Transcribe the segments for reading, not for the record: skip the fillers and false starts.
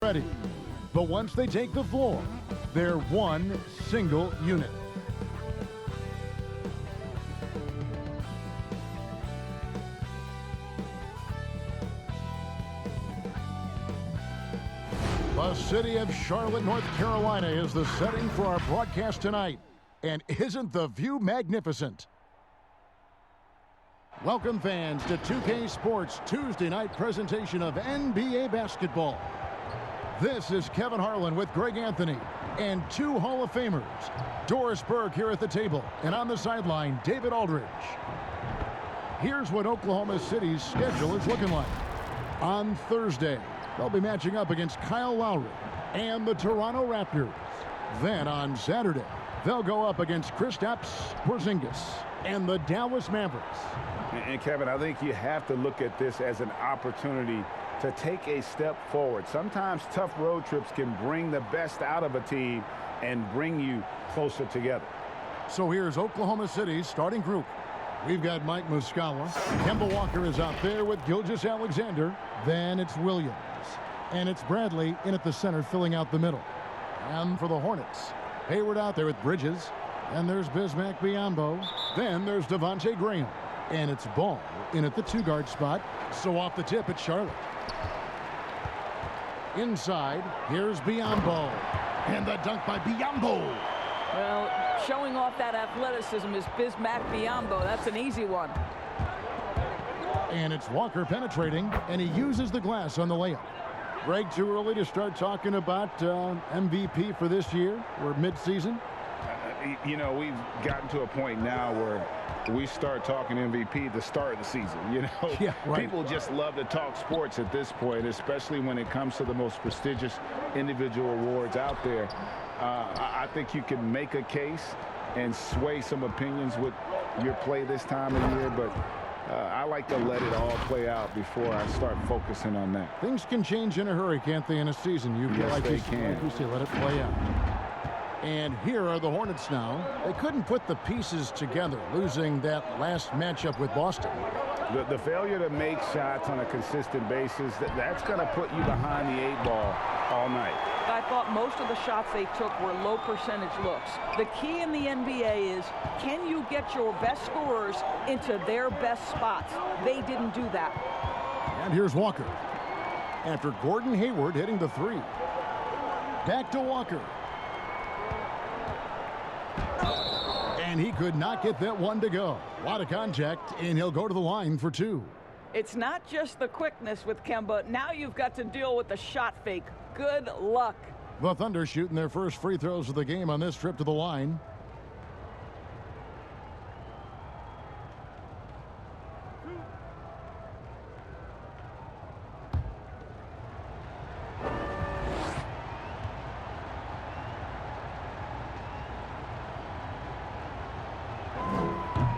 ready. But once they take the floor, they're one single unit. The city of Charlotte, North Carolina is the setting for our broadcast tonight. And isn't the view magnificent? Welcome, fans, to 2K Sports' Tuesday night presentation of NBA basketball. This is Kevin Harlan with Greg Anthony and two Hall of Famers, Doris Burke here at the table, and on the sideline, David Aldridge. Here's what Oklahoma City's schedule is looking like. On Thursday, they'll be matching up against Kyle Lowry and the Toronto Raptors. Then on Saturday, they'll go up against Kristaps Porzingis and the Dallas Mavericks. And Kevin, I think you have to look at this as an opportunity to take a step forward. Sometimes tough road trips can bring the best out of a team and bring you closer together. So here's Oklahoma City's starting group. We've got Mike Muscala. Kemba Walker is out there with Gilgeous-Alexander. Then it's Williams. And it's Bradley in at the center, filling out the middle. And for the Hornets, Hayward out there with Bridges. And there's Bismack Biyombo. Then there's Devontae Graham. And it's Ball in at the two-guard spot. So off the tip, it's Charlotte. Inside, here's Biyombo. And the dunk by Biyombo. Well, showing off that athleticism is Bismack Biyombo. That's an easy one. And it's Walker penetrating, and he uses the glass on the layup. Greg, too early to start talking about MVP for this year or mid-season? You know, we've gotten to a point now where we start talking MVP at the start of the season. You know, yeah, right. People just love to talk sports at this point, especially when it comes to the most prestigious individual awards out there. I think you can make a case and sway some opinions with your play this time of year, but I like to let it all play out before I start focusing on that. Things can change in a hurry, can't they, in a season? You feel Yes, like they you can. Like you say, let it play out. And here are the Hornets now. They couldn't put the pieces together, losing that last matchup with Boston. The failure to make shots on a consistent basis, that's going to put you behind the 8-ball all night. I thought most of the shots they took were low percentage looks. The key in the NBA is, can you get your best scorers into their best spots? They didn't do that. And here's Walker. After Gordon Hayward hitting the three. Back to Walker. And he could not get that one to go. A lot of contact, and he'll go to the line for two. It's not just the quickness with Kemba. Now you've got to deal with the shot fake. Good luck. The Thunder shooting their first free throws of the game on this trip to the line.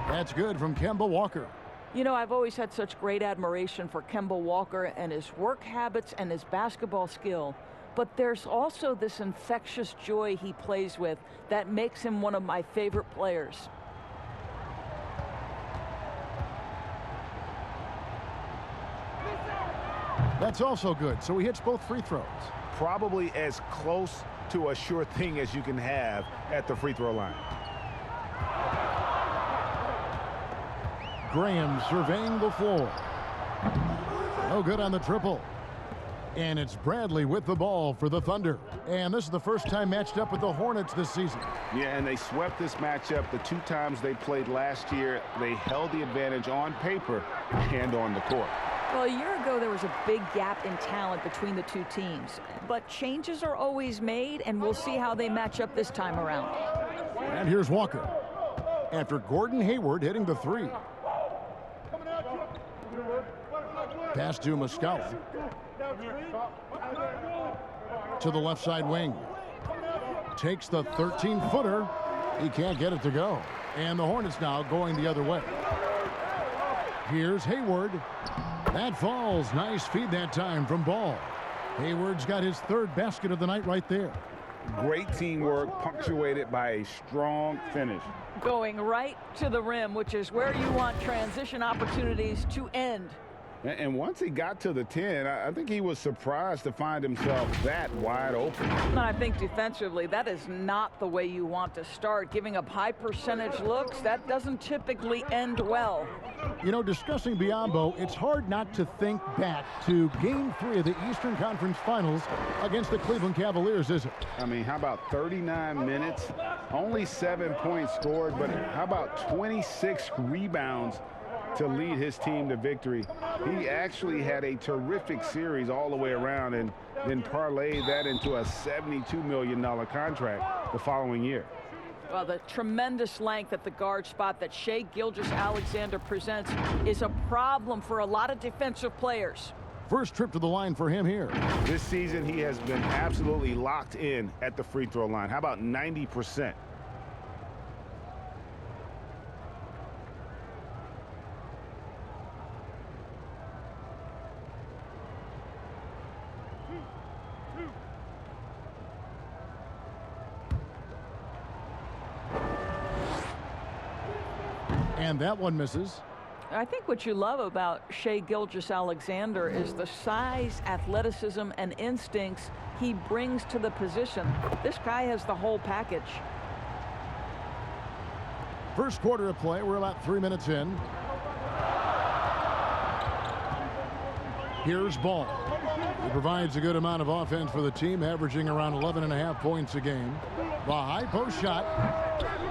That's good from Kemba Walker. You know, I've always had such great admiration for Kemba Walker and his work habits and his basketball skill. But there's also this infectious joy he plays with that makes him one of my favorite players. That's also good. So he hits both free throws. Probably as close to a sure thing as you can have at the free throw line. Graham surveying the floor. No good on the triple. And it's Bradley with the ball for the Thunder. And this is the first time matched up with the Hornets this season. Yeah, and they swept this matchup the two times they played last year. They held the advantage on paper and on the court. Well, a year ago, there was a big gap in talent between the two teams. But changes are always made, and we'll see how they match up this time around. And here's Walker. After Gordon Hayward hitting the three. Pass to Muscala. To the left side wing. Takes the 13-footer. He can't get it to go. And the Hornets now going the other way. Here's Hayward. That falls. Nice feed that time from Ball. Hayward's got his third basket of the night right there. Great teamwork punctuated by a strong finish. Going right to the rim, which is where you want transition opportunities to end. And once he got to the 10, I think he was surprised to find himself that wide open. And I think defensively, that is not the way you want to start. Giving up high percentage looks, that doesn't typically end well. You know, discussing Biombo, it's hard not to think back to Game 3 of the Eastern Conference Finals against the Cleveland Cavaliers, is it? I mean, how about 39 minutes, only 7 points scored, but how about 26 rebounds to lead his team to victory? He actually had a terrific series all the way around and then parlayed that into a $72 million contract the following year. Well, the tremendous length at the guard spot that Shai Gilgeous-Alexander presents is a problem for a lot of defensive players. First trip to the line for him here. This season, he has been absolutely locked in at the free throw line. How about 90%? And that one misses. I think what you love about Shai Gilgeous-Alexander is the size, athleticism, and instincts he brings to the position. This guy has the whole package. First quarter of play, we're about 3 minutes in. Here's Ball. He provides a good amount of offense for the team, averaging around 11.5 points a game. The high post shot.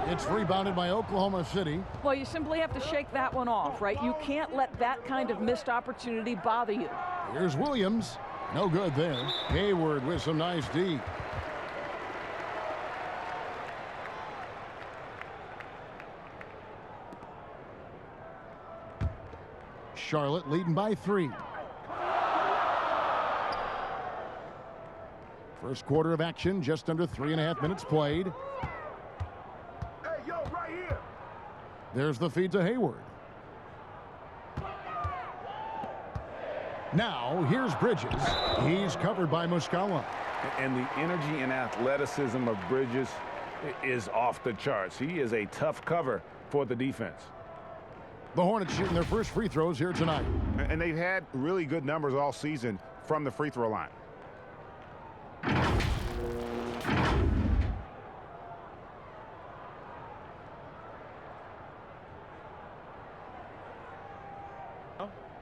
It's rebounded by Oklahoma City. Well, you simply have to shake that one off, right? You can't let that kind of missed opportunity bother you. Here's Williams. No good there. Hayward with some nice D. Charlotte leading by 3. First quarter of action, just under 3.5 minutes played. Hey, yo, right here. There's the feed to Hayward. Now, here's Bridges. He's covered by Muscala. And the energy and athleticism of Bridges is off the charts. He is a tough cover for the defense. The Hornets shooting their first free throws here tonight. And they've had really good numbers all season from the free throw line.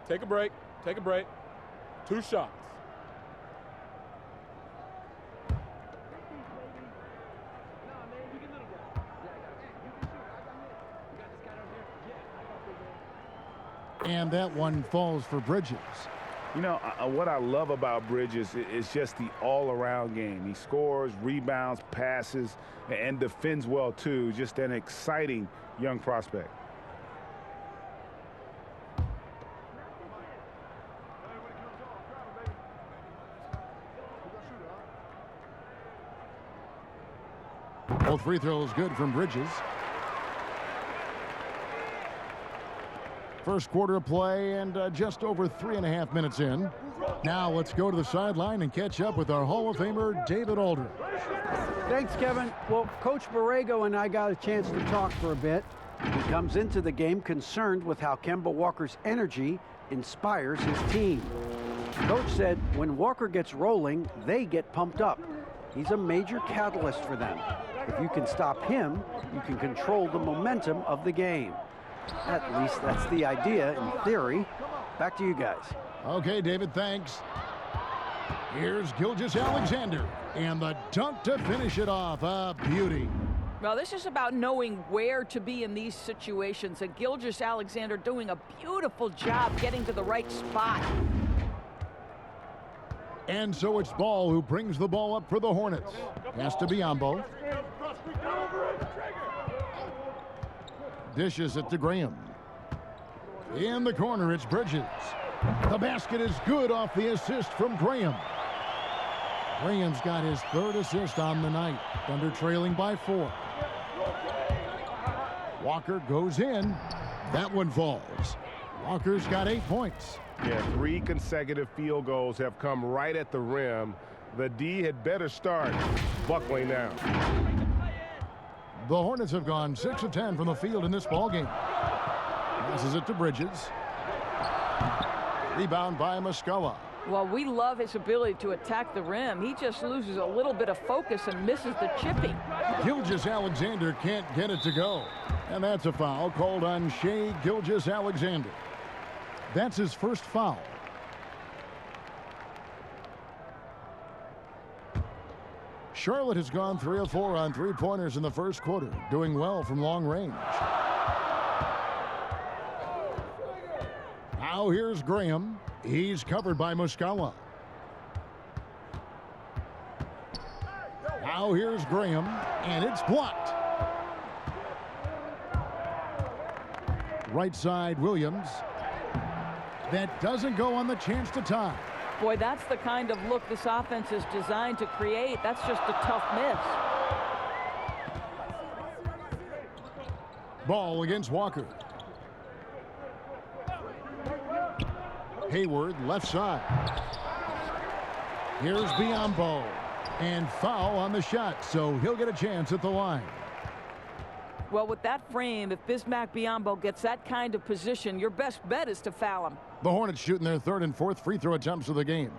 Take a break. Take a break. 2 shots. And that one falls for Bridges. You know, what I love about Bridges is just the all-around game. He scores, rebounds, passes, and defends well, too. Just an exciting young prospect. Both free throws good from Bridges. First quarter of play and just over 3.5 minutes in. Now let's go to the sideline and catch up with our Hall of Famer, David Aldridge. Thanks, Kevin. Well, Coach Borrego and I got a chance to talk for a bit. He comes into the game concerned with how Kemba Walker's energy inspires his team. Coach said when Walker gets rolling, they get pumped up. He's a major catalyst for them. If you can stop him, you can control the momentum of the game. At least that's the idea in theory. Back to you guys. Okay, David, thanks. Here's Gilgeous-Alexander, and the dunk to finish it off. A beauty. Well, this is about knowing where to be in these situations, and Gilgeous-Alexander doing a beautiful job getting to the right spot. And so it's Ball who brings the ball up for the Hornets. Has to be Biombo. Dishes it to Graham. In the corner, it's Bridges. The basket is good off the assist from Graham. Graham's got his 3rd assist on the night. Thunder trailing by 4. Walker goes in. That one falls. Walker's got 8 points. Yeah, 3 consecutive field goals have come right at the rim. The D had better start buckling down. The Hornets have gone 6 of 10 from the field in this ballgame. Passes it to Bridges. Rebound by Muscala. Well, we love his ability to attack the rim. He just loses a little bit of focus and misses the chipping. Gilgeous-Alexander can't get it to go. And that's a foul called on Shai Gilgeous-Alexander. That's his first foul. Charlotte has gone 3 of 4 on three-pointers in the first quarter, doing well from long range. Now here's Graham. He's covered by Muscala. Now here's Graham, and it's blocked. Right side, Williams. That doesn't go on the chance to tie. Boy, that's the kind of look this offense is designed to create. That's just a tough miss. Ball against Walker. Hayward, left side. Here's Biyombo. And foul on the shot, so he'll get a chance at the line. Well, with that frame, if Bismack Biyombo gets that kind of position, your best bet is to foul him. The Hornets shooting their third and fourth free throw attempts of the game.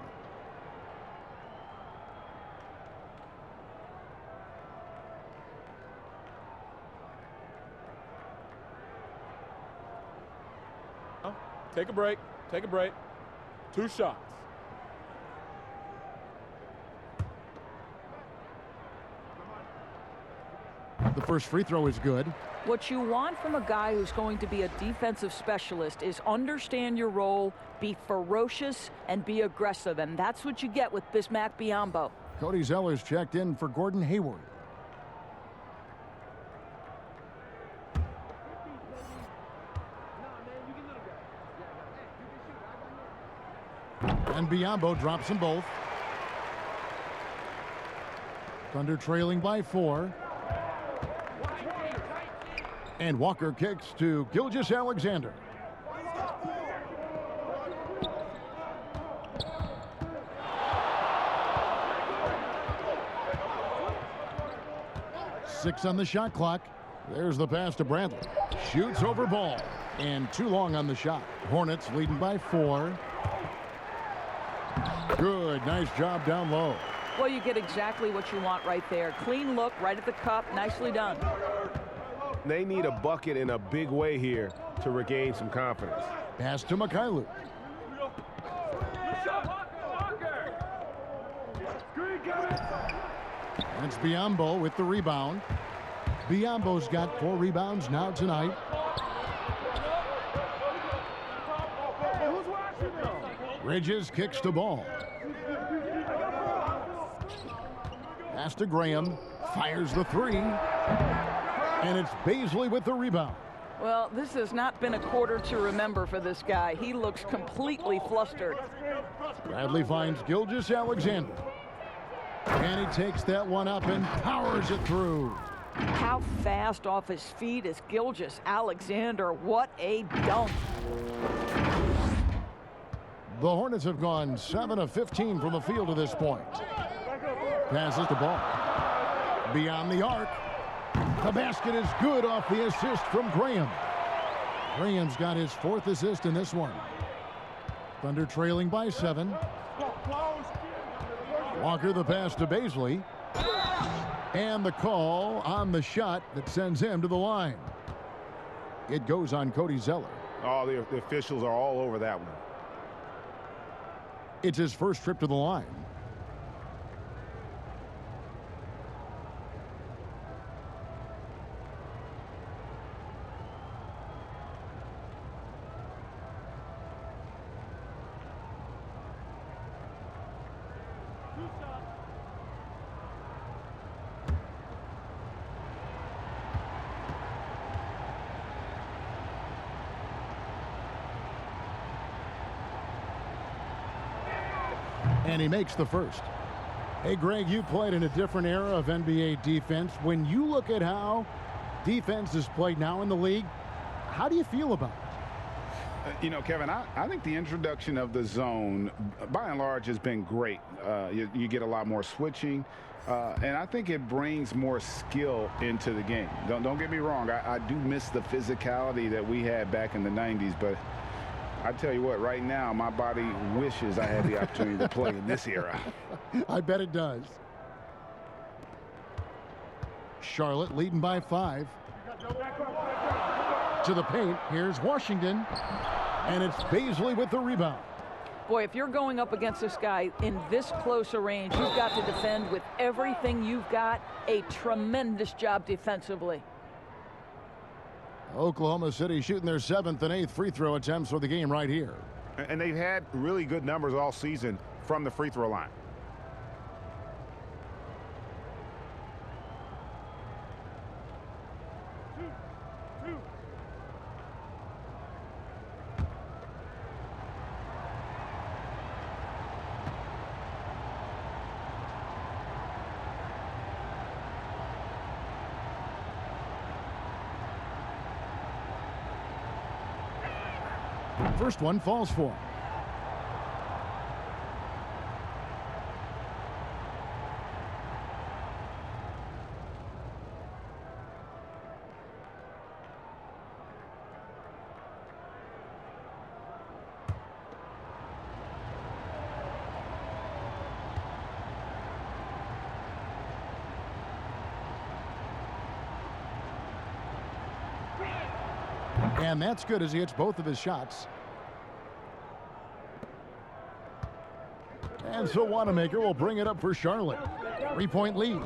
Take a break. Take a break. 2 shots. The first free throw is good. What you want from a guy who's going to be a defensive specialist is understand your role, be ferocious, and be aggressive. And that's what you get with Bismack Biyombo. Cody Zeller's checked in for Gordon Hayward. And Biyombo drops them both. Thunder trailing by 4. And Walker kicks to Gilgeous-Alexander. Six on the shot clock. There's the pass to Bradley. Shoots over ball. And too long on the shot. Hornets leading by 4. Good. Nice job down low. Well, you get exactly what you want right there. Clean look, right at the cup. Nicely done. They need a bucket in a big way here to regain some confidence. Pass to Mikhailuk. That's Biyombo with the rebound. Biyombo's got 4 rebounds now tonight. Bridges kicks the ball. Pass to Graham. Fires the 3. And it's Baisley with the rebound. Well, this has not been a quarter to remember for this guy. He looks completely flustered. Bradley finds Gilgeous-Alexander. And he takes that one up and powers it through. How fast off his feet is Gilgeous-Alexander? What a dunk. The Hornets have gone 7 of 15 from the field to this point. Passes the ball. Beyond the arc. The basket is good off the assist from Graham. Graham's got his 4th assist in this one. Thunder trailing by 7. Walker the pass to Baisley. And the call on the shot that sends him to the line. It goes on Cody Zeller. Oh, the officials are all over that one. It's his first trip to the line. And he makes the first. Hey, Greg, you played in a different era of NBA defense. When you look at how defense is played now in the league, how do you feel about it? You know, Kevin, I think the introduction of the zone, by and large, has been great. You get a lot more switching, and I think it brings more skill into the game. Don't get me wrong. I do miss the physicality that we had back in the 90s, but I tell you what, right now, my body wishes I had the opportunity to play in this era. I bet it does. Charlotte leading by 5. To the paint, here's Washington. And it's Baisley with the rebound. Boy, if you're going up against this guy in this close a range, you've got to defend with everything you've got. A tremendous job defensively. Oklahoma City shooting their 7th and 8th free throw attempts for the game right here. And they've had really good numbers all season from the free throw line. First one falls for him. And that's good as he hits both of his shots. And so Wanamaker will bring it up for Charlotte. 3-point lead.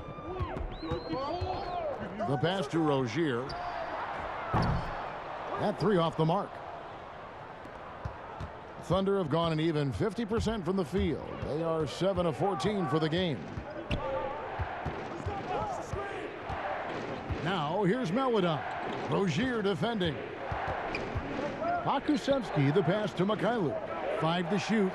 The pass to Rozier. That 3 off the mark. Thunder have gone an even 50% from the field. They are 7 of 14 for the game. Now here's Melodon. Rozier defending. Pakusevsky the pass to Mikhailu. 5 to shoot.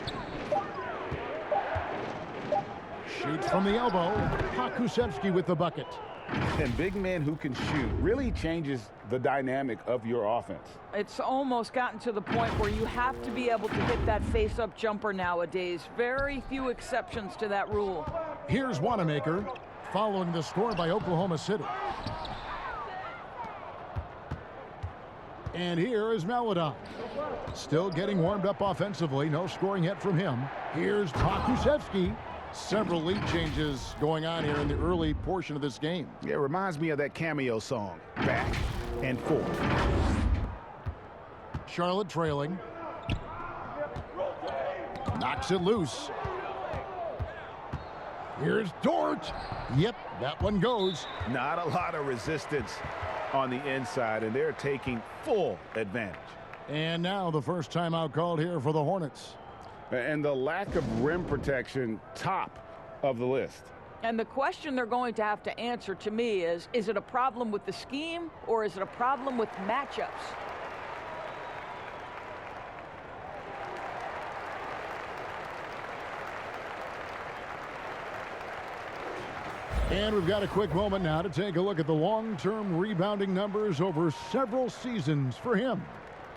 Shoots from the elbow. Pakusevsky with the bucket. And big men who can shoot really changes the dynamic of your offense. It's almost gotten to the point where you have to be able to hit that face-up jumper nowadays. Very few exceptions to that rule. Here's Wanamaker following the score by Oklahoma City. And here is Melodon. Still getting warmed up offensively. No scoring yet from him. Here's Pakusevsky. Several lead changes going on here in the early portion of this game. It reminds me of that cameo song, Back and Forth. Charlotte trailing. Knocks it loose. Here's Dort. Yep, that one goes. Not a lot of resistance on the inside, and they're taking full advantage. And now the first timeout called here for the Hornets. And the lack of rim protection, top of the list. And the question they're going to have to answer to me is it a problem with the scheme or is it a problem with matchups? And we've got a quick moment now to take a look at the long-term rebounding numbers over several seasons for him.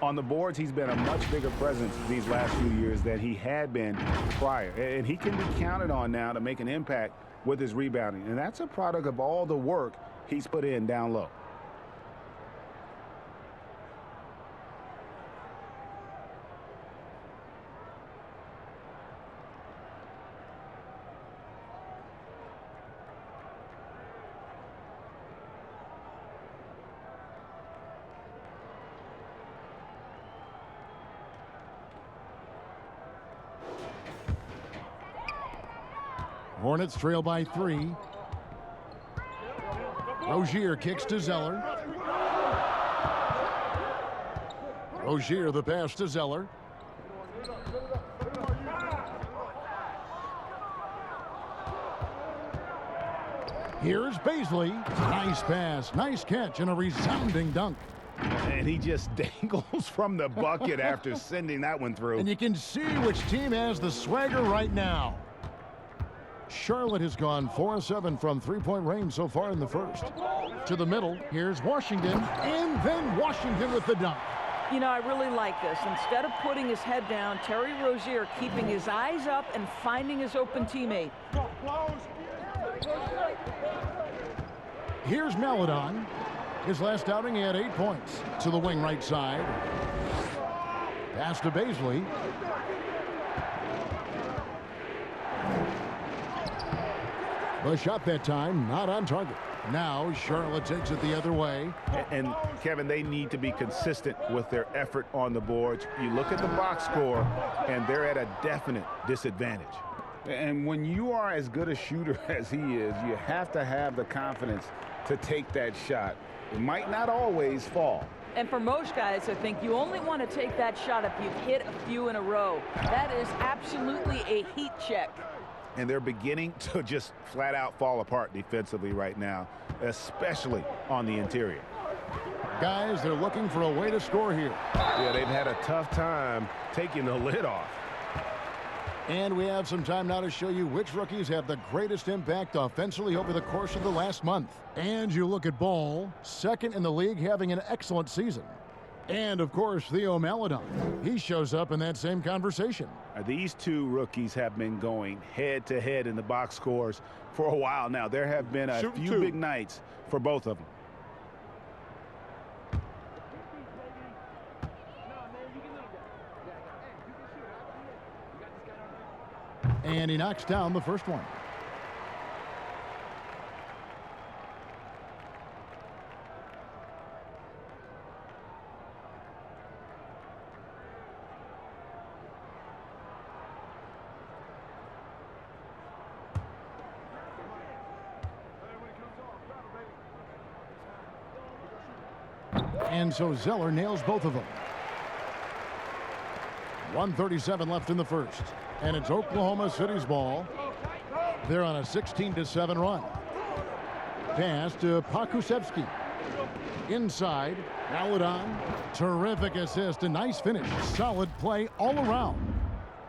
On the boards, he's been a much bigger presence these last few years than he had been prior. And he can be counted on now to make an impact with his rebounding. And that's a product of all the work he's put in down low. Hornets trail by 3. Rozier kicks to Zeller. Rozier the pass to Zeller. Here's Baisley. Nice pass, nice catch, and a resounding dunk. And he just dangles from the bucket after sending that one through. And you can see which team has the swagger right now. Charlotte has gone 4 of 7 from three-point range so far in the first. To the middle, here's Washington, and then Washington with the dunk. You know, I really like this. Instead of putting his head down, Terry Rozier keeping his eyes up and finding his open teammate. Here's Melodon. His last outing, he had 8 points. To the wing right side. Pass to Baisley. The shot that time, not on target. Now Charlotte takes it the other way. And Kevin, they need to be consistent with their effort on the boards. You look at the box score, and they're at a definite disadvantage. And when you are as good a shooter as he is, you have to have the confidence to take that shot. It might not always fall. And for most guys, I think you only want to take that shot if you've hit a few in a row. That is absolutely a heat check. And they're beginning to just flat out fall apart defensively right now, especially on the interior. Guys, they're looking for a way to score here. Yeah, they've had a tough time taking the lid off. And we have some time now to show you which rookies have the greatest impact offensively over the course of the last month. And you look at Ball, second in the league, having an excellent season. And, of course, Theo Maledon. He shows up in that same conversation. These two rookies have been going head-to-head in the box scores for a while now. There have been a few big nights for both of them. And he knocks down the first one. And so Zeller nails both of them. 1:37 left in the first. And it's Oklahoma City's ball. They're on a 16-7 run. Pass to Pakusevsky. Inside, Maledon. Terrific assist, a nice finish. Solid play all around.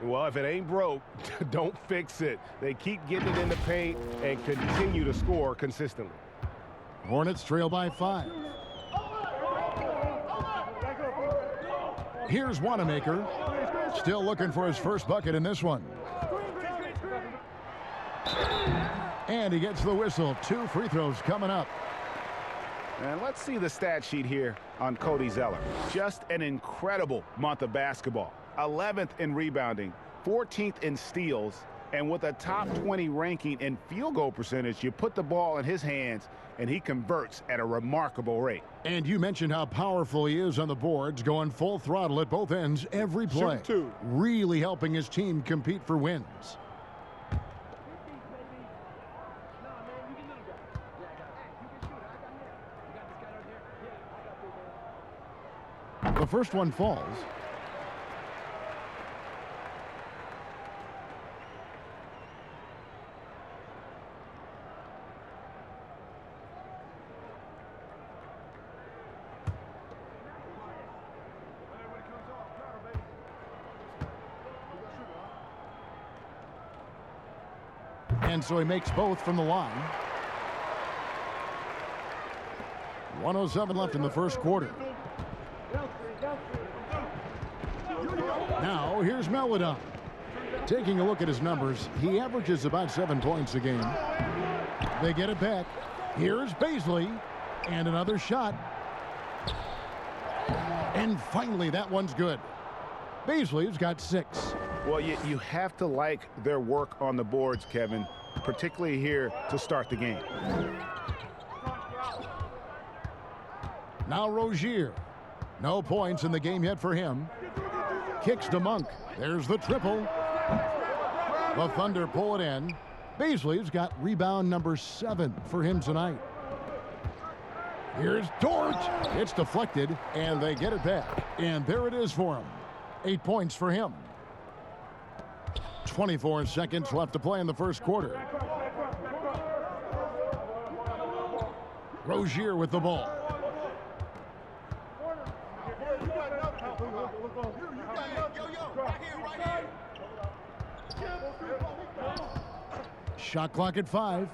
Well, if it ain't broke, don't fix it. They keep getting it in the paint and continue to score consistently. Hornets trail by 5. Here's Wanamaker. Still looking for his first bucket in this one. And he gets the whistle. 2 free throws coming up. And let's see the stat sheet here on Cody Zeller. Just an incredible month of basketball. 11th in rebounding, 14th in steals, and with a top 20 ranking in field goal percentage, you put the ball in his hands and he converts at a remarkable rate. And you mentioned how powerful he is on the boards, going full throttle at both ends every play. Really helping his team compete for wins. The first one falls. And so he makes both from the line. 1:07 left in the first quarter. Now here's Maledon. Taking a look at his numbers, he averages about 7 points a game. They get it back. Here's Baisley. And another shot. And finally, that one's good. Baisley's got 6. Well, you have to like their work on the boards, Kevin, particularly here to start the game. Now Rozier. No points in the game yet for him. Kicks to Monk. There's the triple. The Thunder pull it in. Baisley's got rebound number 7 for him tonight. Here's Dort. It's deflected, and they get it back. And there it is for him. 8 points for him. 24 seconds left to play in the first quarter. Rozier with the ball. Shot clock at 5.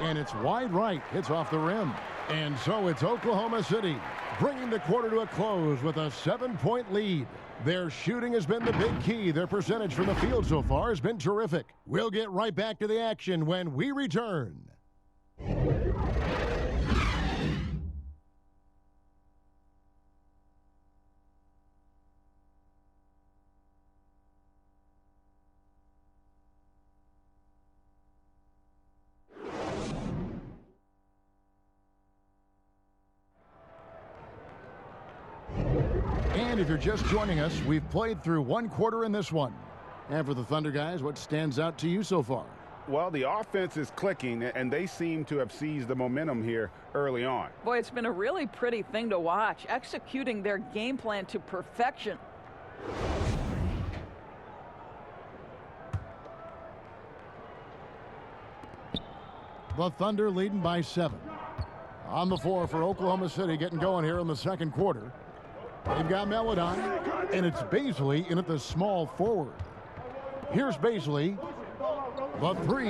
And it's wide right. Hits off the rim. And so it's Oklahoma City bringing the quarter to a close with a 7-point lead. Their shooting has been the big key. Their percentage from the field so far has been terrific. We'll get right back to the action when we return. And if you're just joining us, we've played through one quarter in this one. And for the Thunder guys, what stands out to you so far? Well, the offense is clicking, and they seem to have seized the momentum here early on. Boy, it's been a really pretty thing to watch, executing their game plan to perfection. The Thunder leading by 7. On the floor for Oklahoma City, getting going here in the second quarter. They've got Meledon, and it's Baisley in at the small forward. Here's Baisley. The 3.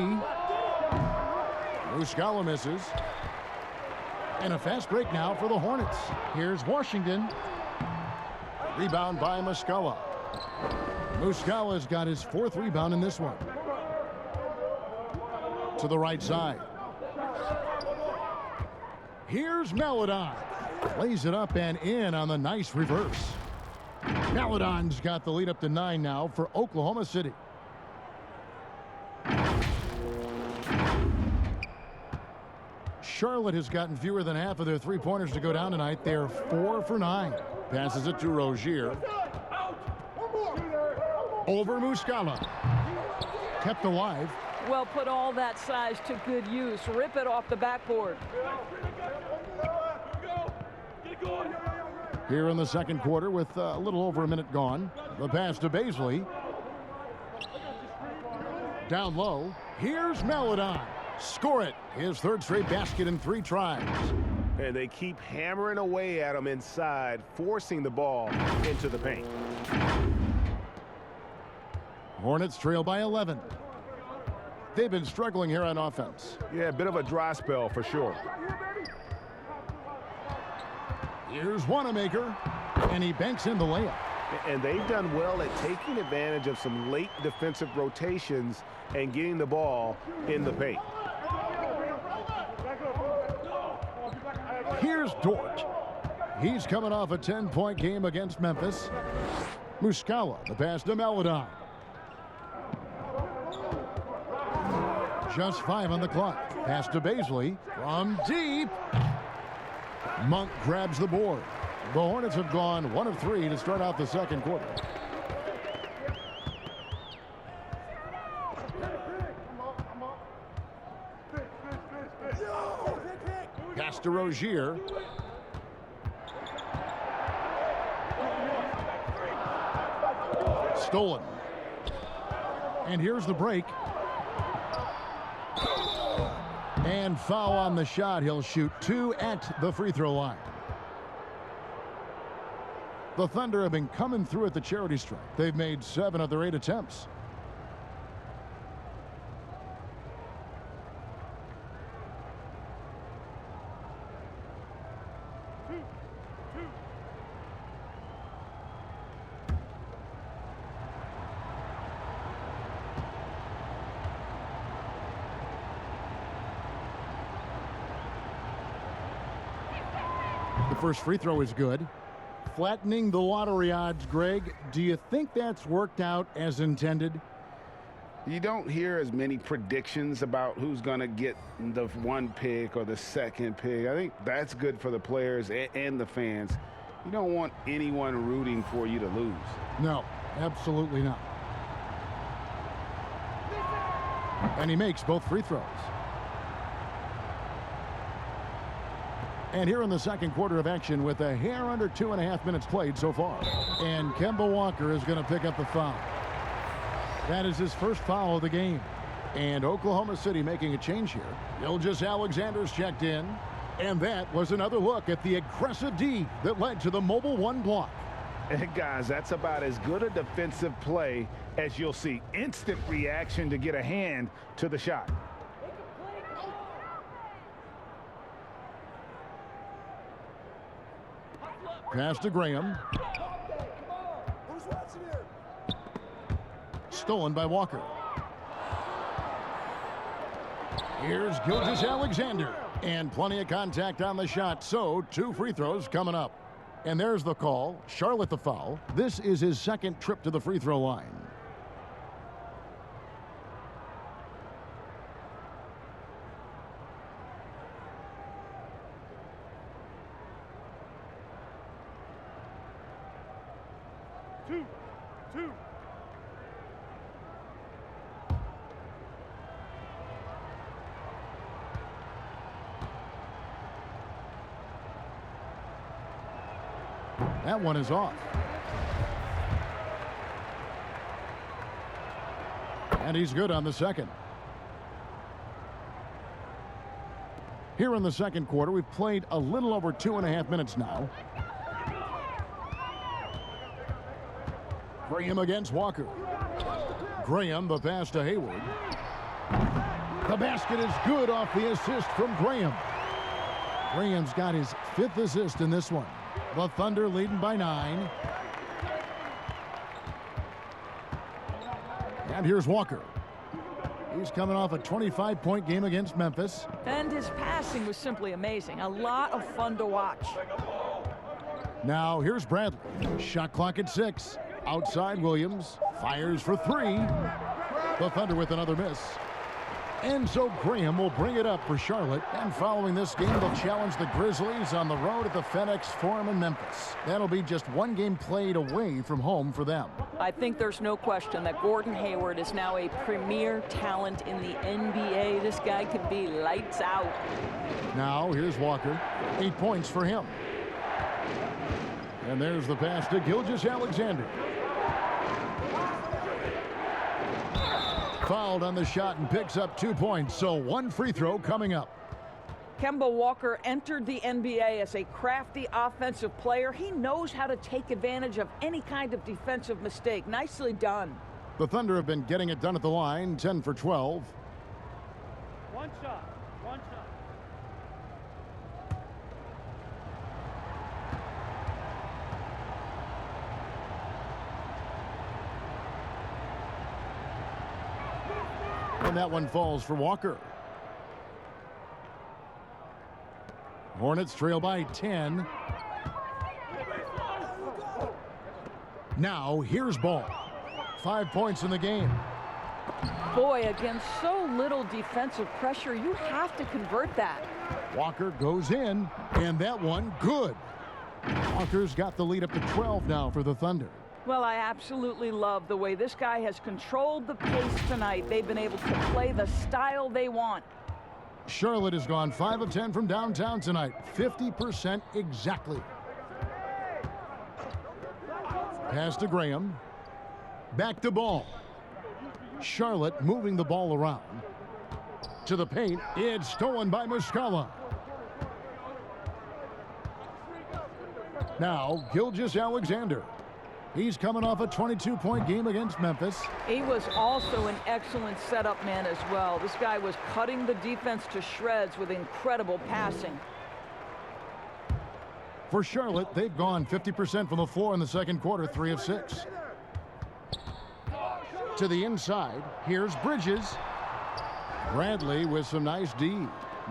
Muscala misses. And a fast break now for the Hornets. Here's Washington. Rebound by Muscala. Muscala's got his 4th rebound in this one. To the right side. Here's Meledon. Lays it up and in on the nice reverse. Meledon's got the lead up to 9 now for Oklahoma City. Charlotte has gotten fewer than half of their three-pointers to go down tonight. They're 4 for 9. Passes it to Rozier. Over Muscala. Kept alive. Well, put all that size to good use. Rip it off the backboard. Here in the second quarter with a little over a minute gone. The pass to Baisley. Down low. Here's Meledon. Score it. His 3rd straight basket in 3 tries. And they keep hammering away at him inside, forcing the ball into the paint. Hornets trail by 11. They've been struggling here on offense. Yeah, a bit of a dry spell for sure. Here's Wanamaker, and he banks in the layup. And they've done well at taking advantage of some late defensive rotations and getting the ball in the paint. Here's Dort. He's coming off a 10-point game against Memphis. Muscala, the pass to Meledon. Just 5 on the clock. Pass to Baisley from deep. Monk grabs the board. The Hornets have gone 1 of 3 to start out the second quarter. Pass to Rozier. Stolen. And here's the break. And foul on the shot. He'll shoot 2 at the free throw line. The Thunder have been coming through at the charity stripe. They've made 7 of their 8 attempts. The first free throw is good. Flattening the lottery odds, Greg. Do you think that's worked out as intended? You don't hear as many predictions about who's going to get the 1 pick or the 2nd pick. I think that's good for the players and the fans. You don't want anyone rooting for you to lose. No, absolutely not. And he makes both free throws. And here in the second quarter of action with a hair under 2.5 minutes played so far. And Kemba Walker is going to pick up the foul. That is his first foul of the game. And Oklahoma City making a change here. Gilgeous-Alexander's checked in. And that was another look at the aggressive D that led to the mobile 1 block. And guys, that's about as good a defensive play as you'll see. Instant reaction to get a hand to the shot. Pass to Graham. Stolen by Walker. Here's Gilgeous-Alexander. And plenty of contact on the shot. So 2 free throws coming up. And there's the call. Charlotte the foul. This is his 2nd trip to the free throw line. Two. That one is off. And he's good on the second. Here in the second quarter, we've played a little over 2.5 minutes now. Graham against Walker. Graham, the pass to Hayward. The basket is good off the assist from Graham. Graham's got his 5th assist in this one. The Thunder leading by 9. And here's Walker. He's coming off a 25-point game against Memphis. And his passing was simply amazing. A lot of fun to watch. Now here's Bradley. Shot clock at 6. Outside Williams. Fires for 3. The Thunder with another miss. And so Graham will bring it up for Charlotte. And following this game, they'll challenge the Grizzlies on the road at the FedEx Forum in Memphis. That'll be just one game played away from home for them. I think there's no question that Gordon Hayward is now a premier talent in the NBA. This guy can be lights out. Now here's Walker. 8 points for him. And there's the pass to Gilgeous-Alexander. Fouled on the shot and picks up 2 points. So one free throw coming up. Kemba Walker entered the NBA as a crafty offensive player. He knows how to take advantage of any kind of defensive mistake. Nicely done. The Thunder have been getting it done at the line. 10 for 12. One shot. And that one falls for Walker. Hornets trail by 10. Now here's Ball. 5 points in the game. Boy, against so little defensive pressure, you have to convert that. Walker goes in, and that one good. Walker's got the lead up to 12 now for the Thunder. Well, I absolutely love the way this guy has controlled the pace tonight. They've been able to play the style they want. Charlotte has gone 5 of 10 from downtown tonight. 50% exactly. Pass to Graham. Back to Ball. Charlotte moving the ball around. To the paint. It's stolen by Muscala. Now, Gilgeous-Alexander. He's coming off a 22-point game against Memphis. He was also an excellent setup man as well. This guy was cutting the defense to shreds with incredible passing. For Charlotte, they've gone 50% from the floor in the second quarter, 3 of 6. To the inside, here's Bridges. Bradley with some nice D.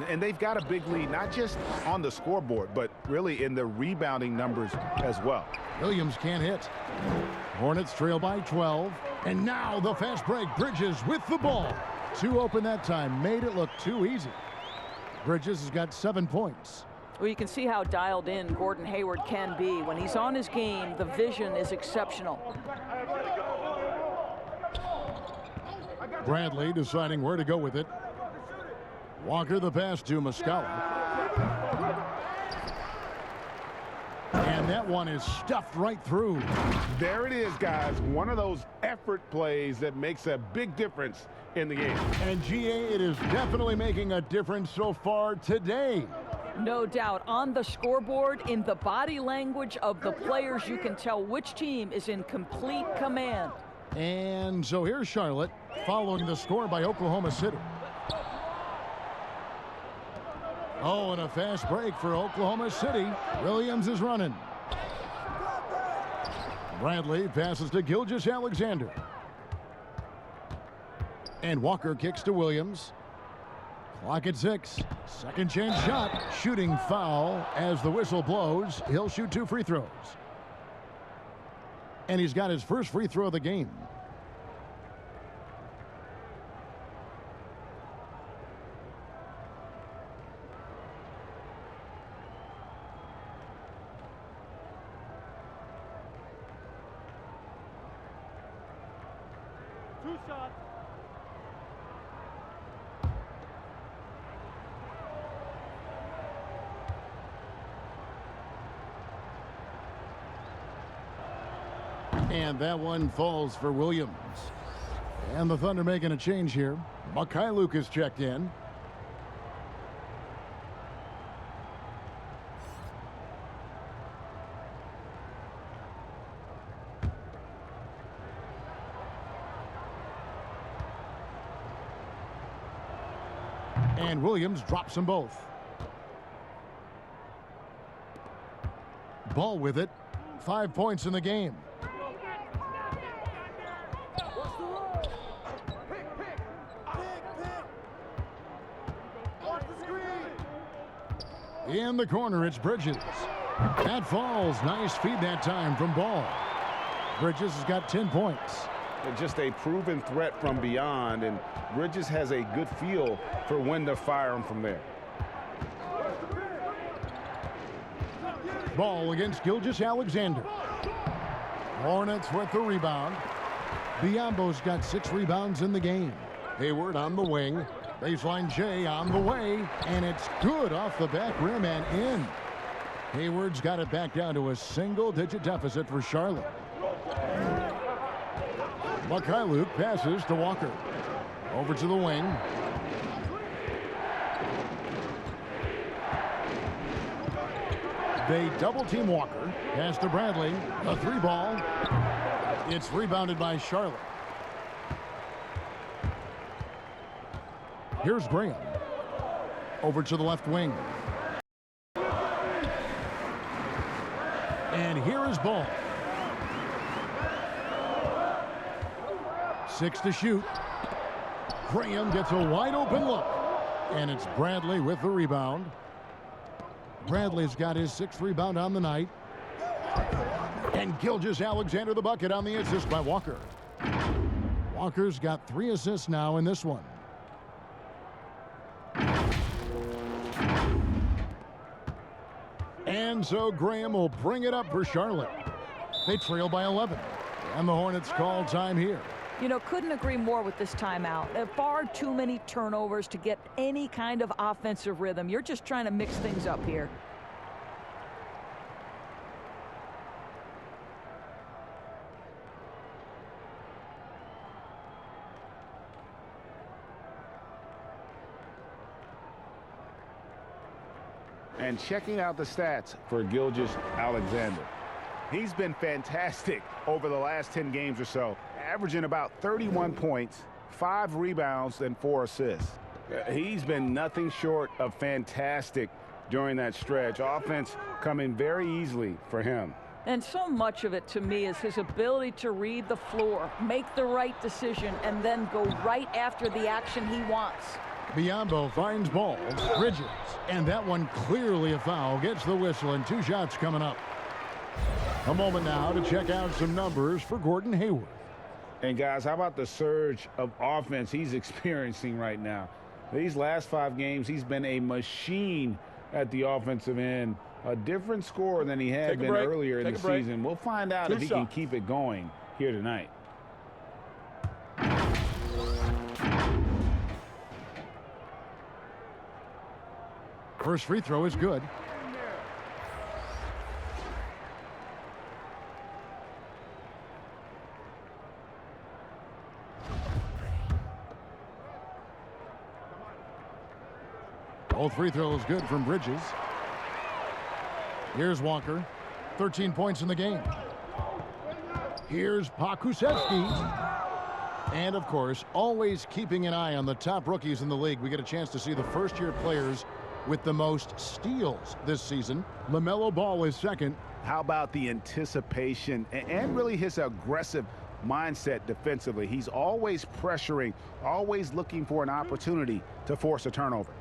And they've got a big lead, not just on the scoreboard, but really in the rebounding numbers as well. Williams can't hit. Hornets trail by 12. And now the fast break. Bridges with the ball. 2 open that time. Made it look too easy. Bridges has got 7 points. Well, you can see how dialed in Gordon Hayward can be. When he's on his game, the vision is exceptional. Bradley deciding where to go with it. Walker the pass to Muscala. And that one is stuffed right through. There it is, guys. One of those effort plays that makes a big difference in the game. And GA, it is definitely making a difference so far today. No doubt. On the scoreboard, in the body language of the players, you can tell which team is in complete command. And so here's Charlotte following the score by Oklahoma City. Oh, and a fast break for Oklahoma City. Williams is running. Bradley passes to Gilgeous-Alexander. And Walker kicks to Williams. Clock at 6. Second chance shot. Shooting foul as the whistle blows. He'll shoot 2 free throws. And he's got his first free throw of the game. 2 shots. And that one falls for Williams. And the Thunder making a change here. MyLeague is checked in. And Williams drops them both. Ball with it. 5 points in the game. In the corner, it's Bridges. That falls. Nice feed that time from Ball. Bridges has got 10 points. Just a proven threat from beyond, and Bridges has a good feel for when to fire him from there. Ball against Gilgeous-Alexander. Hornets with the rebound. Biombo's got 6 rebounds in the game. Hayward on the wing. Baseline J on the way, and it's good off the back rim and in. Hayward's got it back down to a single-digit deficit for Charlotte. MyLeague passes to Walker. Over to the wing. They double-team Walker. Pass to Bradley. The 3 ball. It's rebounded by Charlotte. Here's Graham. Over to the left wing. And here is Ball. 6 to shoot. Graham gets a wide open look. And it's Bradley with the rebound. Bradley's got his 6th rebound on the night. And Gilgeous-Alexander the bucket on the assist by Walker. Walker's got 3 assists now in this one. And so Graham will bring it up for Charlotte. They trail by 11. And the Hornets call time here. You know, couldn't agree more with this timeout. Far too many turnovers to get any kind of offensive rhythm. You're just trying to mix things up here. And checking out the stats for Gilgeous-Alexander. He's been fantastic over the last 10 games or so, averaging about 31 points, 5 rebounds, and 4 assists. He's been nothing short of fantastic during that stretch. Offense coming very easily for him. And so much of it, to me, is his ability to read the floor, make the right decision, and then go right after the action he wants. Biombo finds Ball. Bridges. And that one clearly a foul. Gets the whistle, and 2 shots coming up. A moment now to check out some numbers for Gordon Hayward. And guys, how about the surge of offense he's experiencing right now? These last 5 games, he's been a machine at the offensive end. A different scorer than he had been earlier in the season. We'll find out if he can keep it going here tonight. First free throw is good. Both free throws good from Bridges. Here's Walker. 13 points in the game. Here's Pakusevsky. And, of course, always keeping an eye on the top rookies in the league. We get a chance to see the first-year players with the most steals this season. LaMelo Ball is second. How about the anticipation and really his aggressive mindset defensively? He's always pressuring, always looking for an opportunity to force a turnover.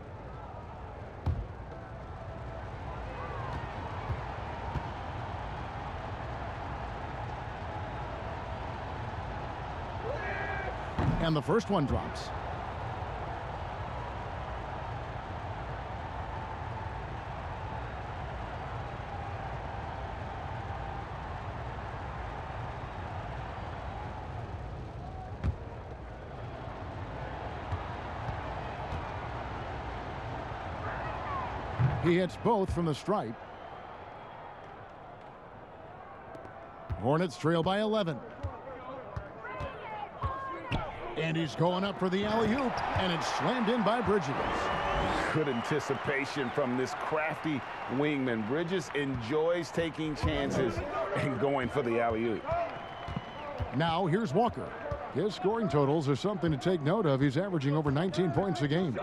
And the first one drops. He hits both from the stripe. Hornets trail by 11. And he's going up for the alley-oop, and it's slammed in by Bridges. Good anticipation from this crafty wingman. Bridges enjoys taking chances and going for the alley-oop. Now here's Walker. His scoring totals are something to take note of. He's averaging over 19 points a game.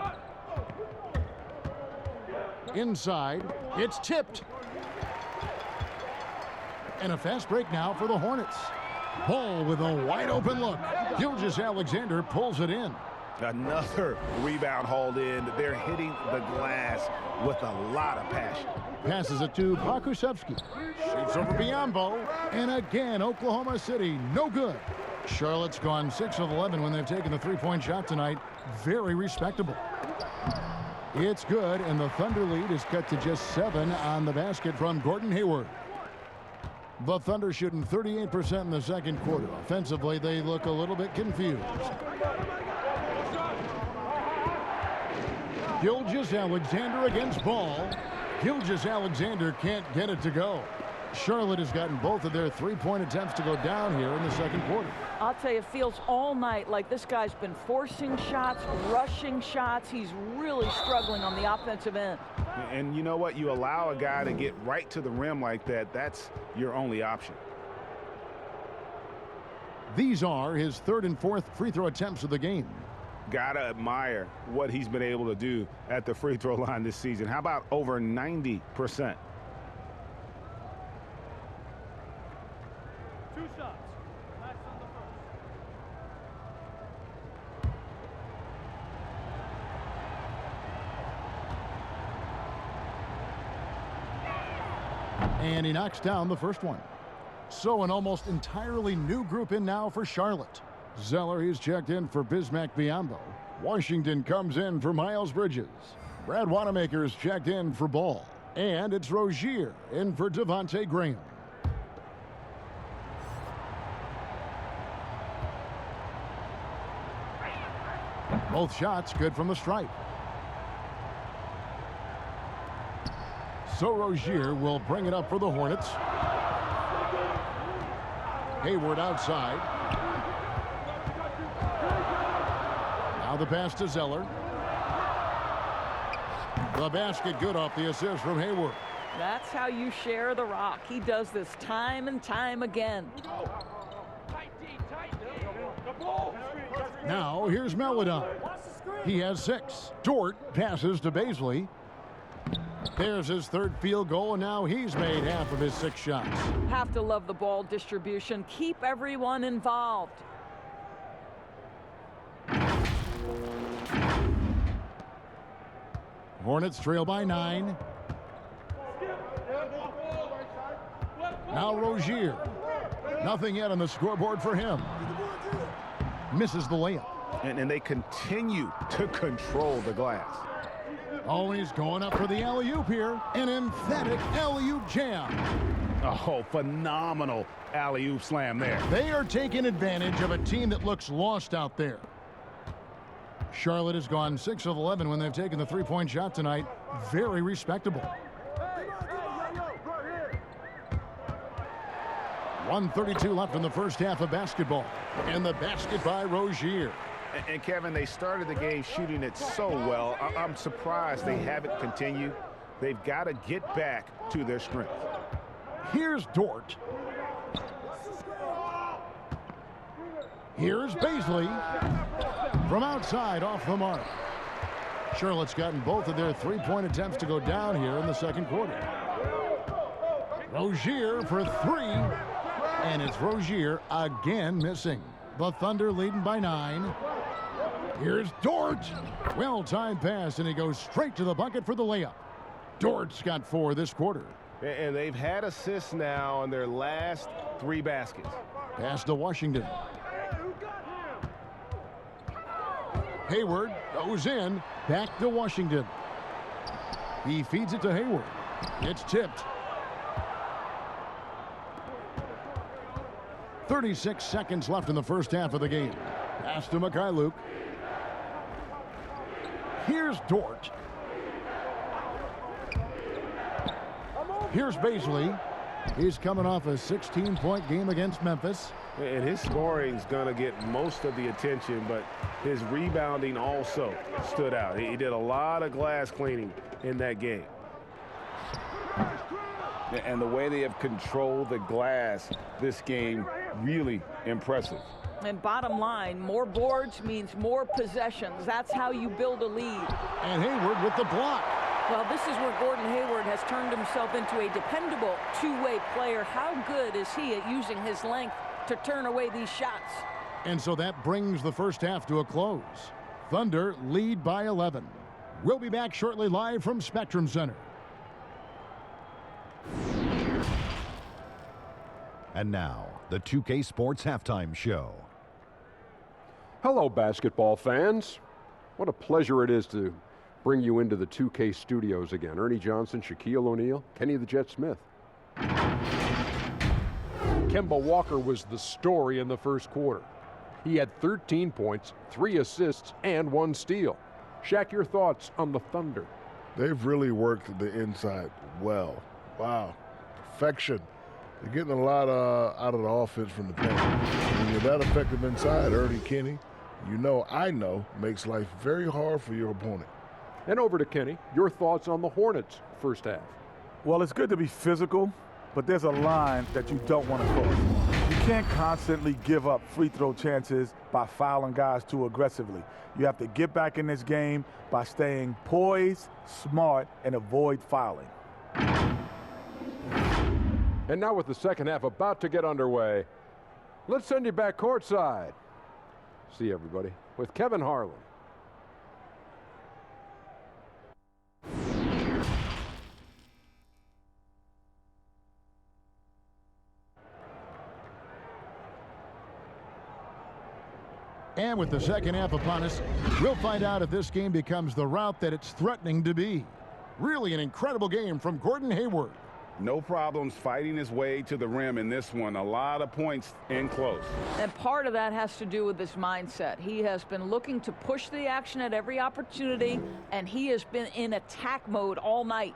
Inside, it's tipped. And a fast break now for the Hornets. Ball with a wide open look. Gilgeous-Alexander pulls it in. Another rebound hauled in. They're hitting the glass with a lot of passion. Passes it to Pakusevsky. Shoots over Biombo. And again, Oklahoma City, no good. Charlotte's gone 6 of 11 when they've taken the three-point shot tonight. Very respectable. It's good, and the Thunder lead is cut to just 7 on the basket from Gordon Hayward. The Thunder shooting 38% in the second quarter. Offensively, they look a little bit confused. Gilgeous-Alexander against Ball. Gilgeous-Alexander can't get it to go. Charlotte has gotten both of their three-point attempts to go down here in the second quarter. I'll tell you, it feels all night like this guy's been forcing shots, rushing shots. He's really struggling on the offensive end. And you know what? You allow a guy to get right to the rim like that, that's your only option. These are his third and fourth free throw attempts of the game. Gotta admire what he's been able to do at the free throw line this season. How about over 90%? 2 shots. Max on the first. And he knocks down the first one. So an almost entirely new group in now for Charlotte. Zeller, he's checked in for Bismack Biyombo. Washington comes in for Miles Bridges. Brad Wanamaker's checked in for Ball. And it's Rozier in for Devontae Graham. Both shots good from the stripe. So Rozier will bring it up for the Hornets. Hayward outside. Now the pass to Zeller. The basket good off the assist from Hayward. That's how you share the rock. He does this time and time again. Now here's Meladon. He has 6. Dort passes to Baisley. There's his third field goal, and now he's made half of his 6 shots. Have to love the ball distribution. Keep everyone involved. Hornets trail by 9. Now Rozier. Nothing yet on the scoreboard for him. Misses the layup. And they continue to control the glass. Oh, he's going up for the alley-oop here. An emphatic alley-oop jam. Oh, phenomenal alley-oop slam there. They are taking advantage of a team that looks lost out there. Charlotte has gone 6 of 11 when they've taken the three-point shot tonight. Very respectable. 1:32 left in the first half of basketball. And the basket by Rozier. And Kevin, they started the game shooting it so well. I'm surprised they haven't continued. They've got to get back to their strength. Here's Dort. Here's Baisley. From outside, off the mark. Charlotte's gotten both of their three-point attempts to go down here in the second quarter. Rozier for 3. And it's Rozier again missing. The Thunder leading by 9. Here's Dort. Well-timed pass, and he goes straight to the bucket for the layup. Dort's got 4 this quarter. And they've had assists now on their last 3 baskets. Pass to Washington. Hayward goes in. Back to Washington. He feeds it to Hayward. It's tipped. 36 seconds left in the first half of the game. Pass to Mikhailuk. Here's Dort. Here's Baisley. He's coming off a 16-point game against Memphis. And his scoring is going to get most of the attention, but his rebounding also stood out. He did a lot of glass cleaning in that game. And the way they have controlled the glass this game, really impressive. And bottom line, more boards means more possessions. That's how you build a lead. And Hayward with the block. Well, this is where Gordon Hayward has turned himself into a dependable two-way player. How good is he at using his length to turn away these shots? And so that brings the first half to a close. Thunder lead by 11. We'll be back shortly live from Spectrum Center. And now, the 2K Sports Halftime Show. Hello, basketball fans. What a pleasure it is to bring you into the 2K studios again. Ernie Johnson, Shaquille O'Neal, Kenny the Jet Smith. Kemba Walker was the story in the first quarter. He had 13 points, 3 assists, and 1 steal. Shaq, your thoughts on the Thunder? They've really worked the inside well. Wow, perfection. They're getting a lot out of the offense from the paint. When you're that effective inside, Ernie, Kenny, I know, makes life very hard for your opponent. And over to Kenny, your thoughts on the Hornets first half? Well, it's good to be physical, but there's a line that you don't want to cross. You can't constantly give up free throw chances by fouling guys too aggressively. You have to get back in this game by staying poised, smart, and avoid fouling. And now with the second half about to get underway, let's send you back courtside. See everybody with Kevin Harlan. And with the second half upon us, we'll find out if this game becomes the route that it's threatening to be. Really an incredible game from Gordon Hayward. No problems fighting his way to the rim in this one. A lot of points in close. And part of that has to do with his mindset. He has been looking to push the action at every opportunity, and he has been in attack mode all night.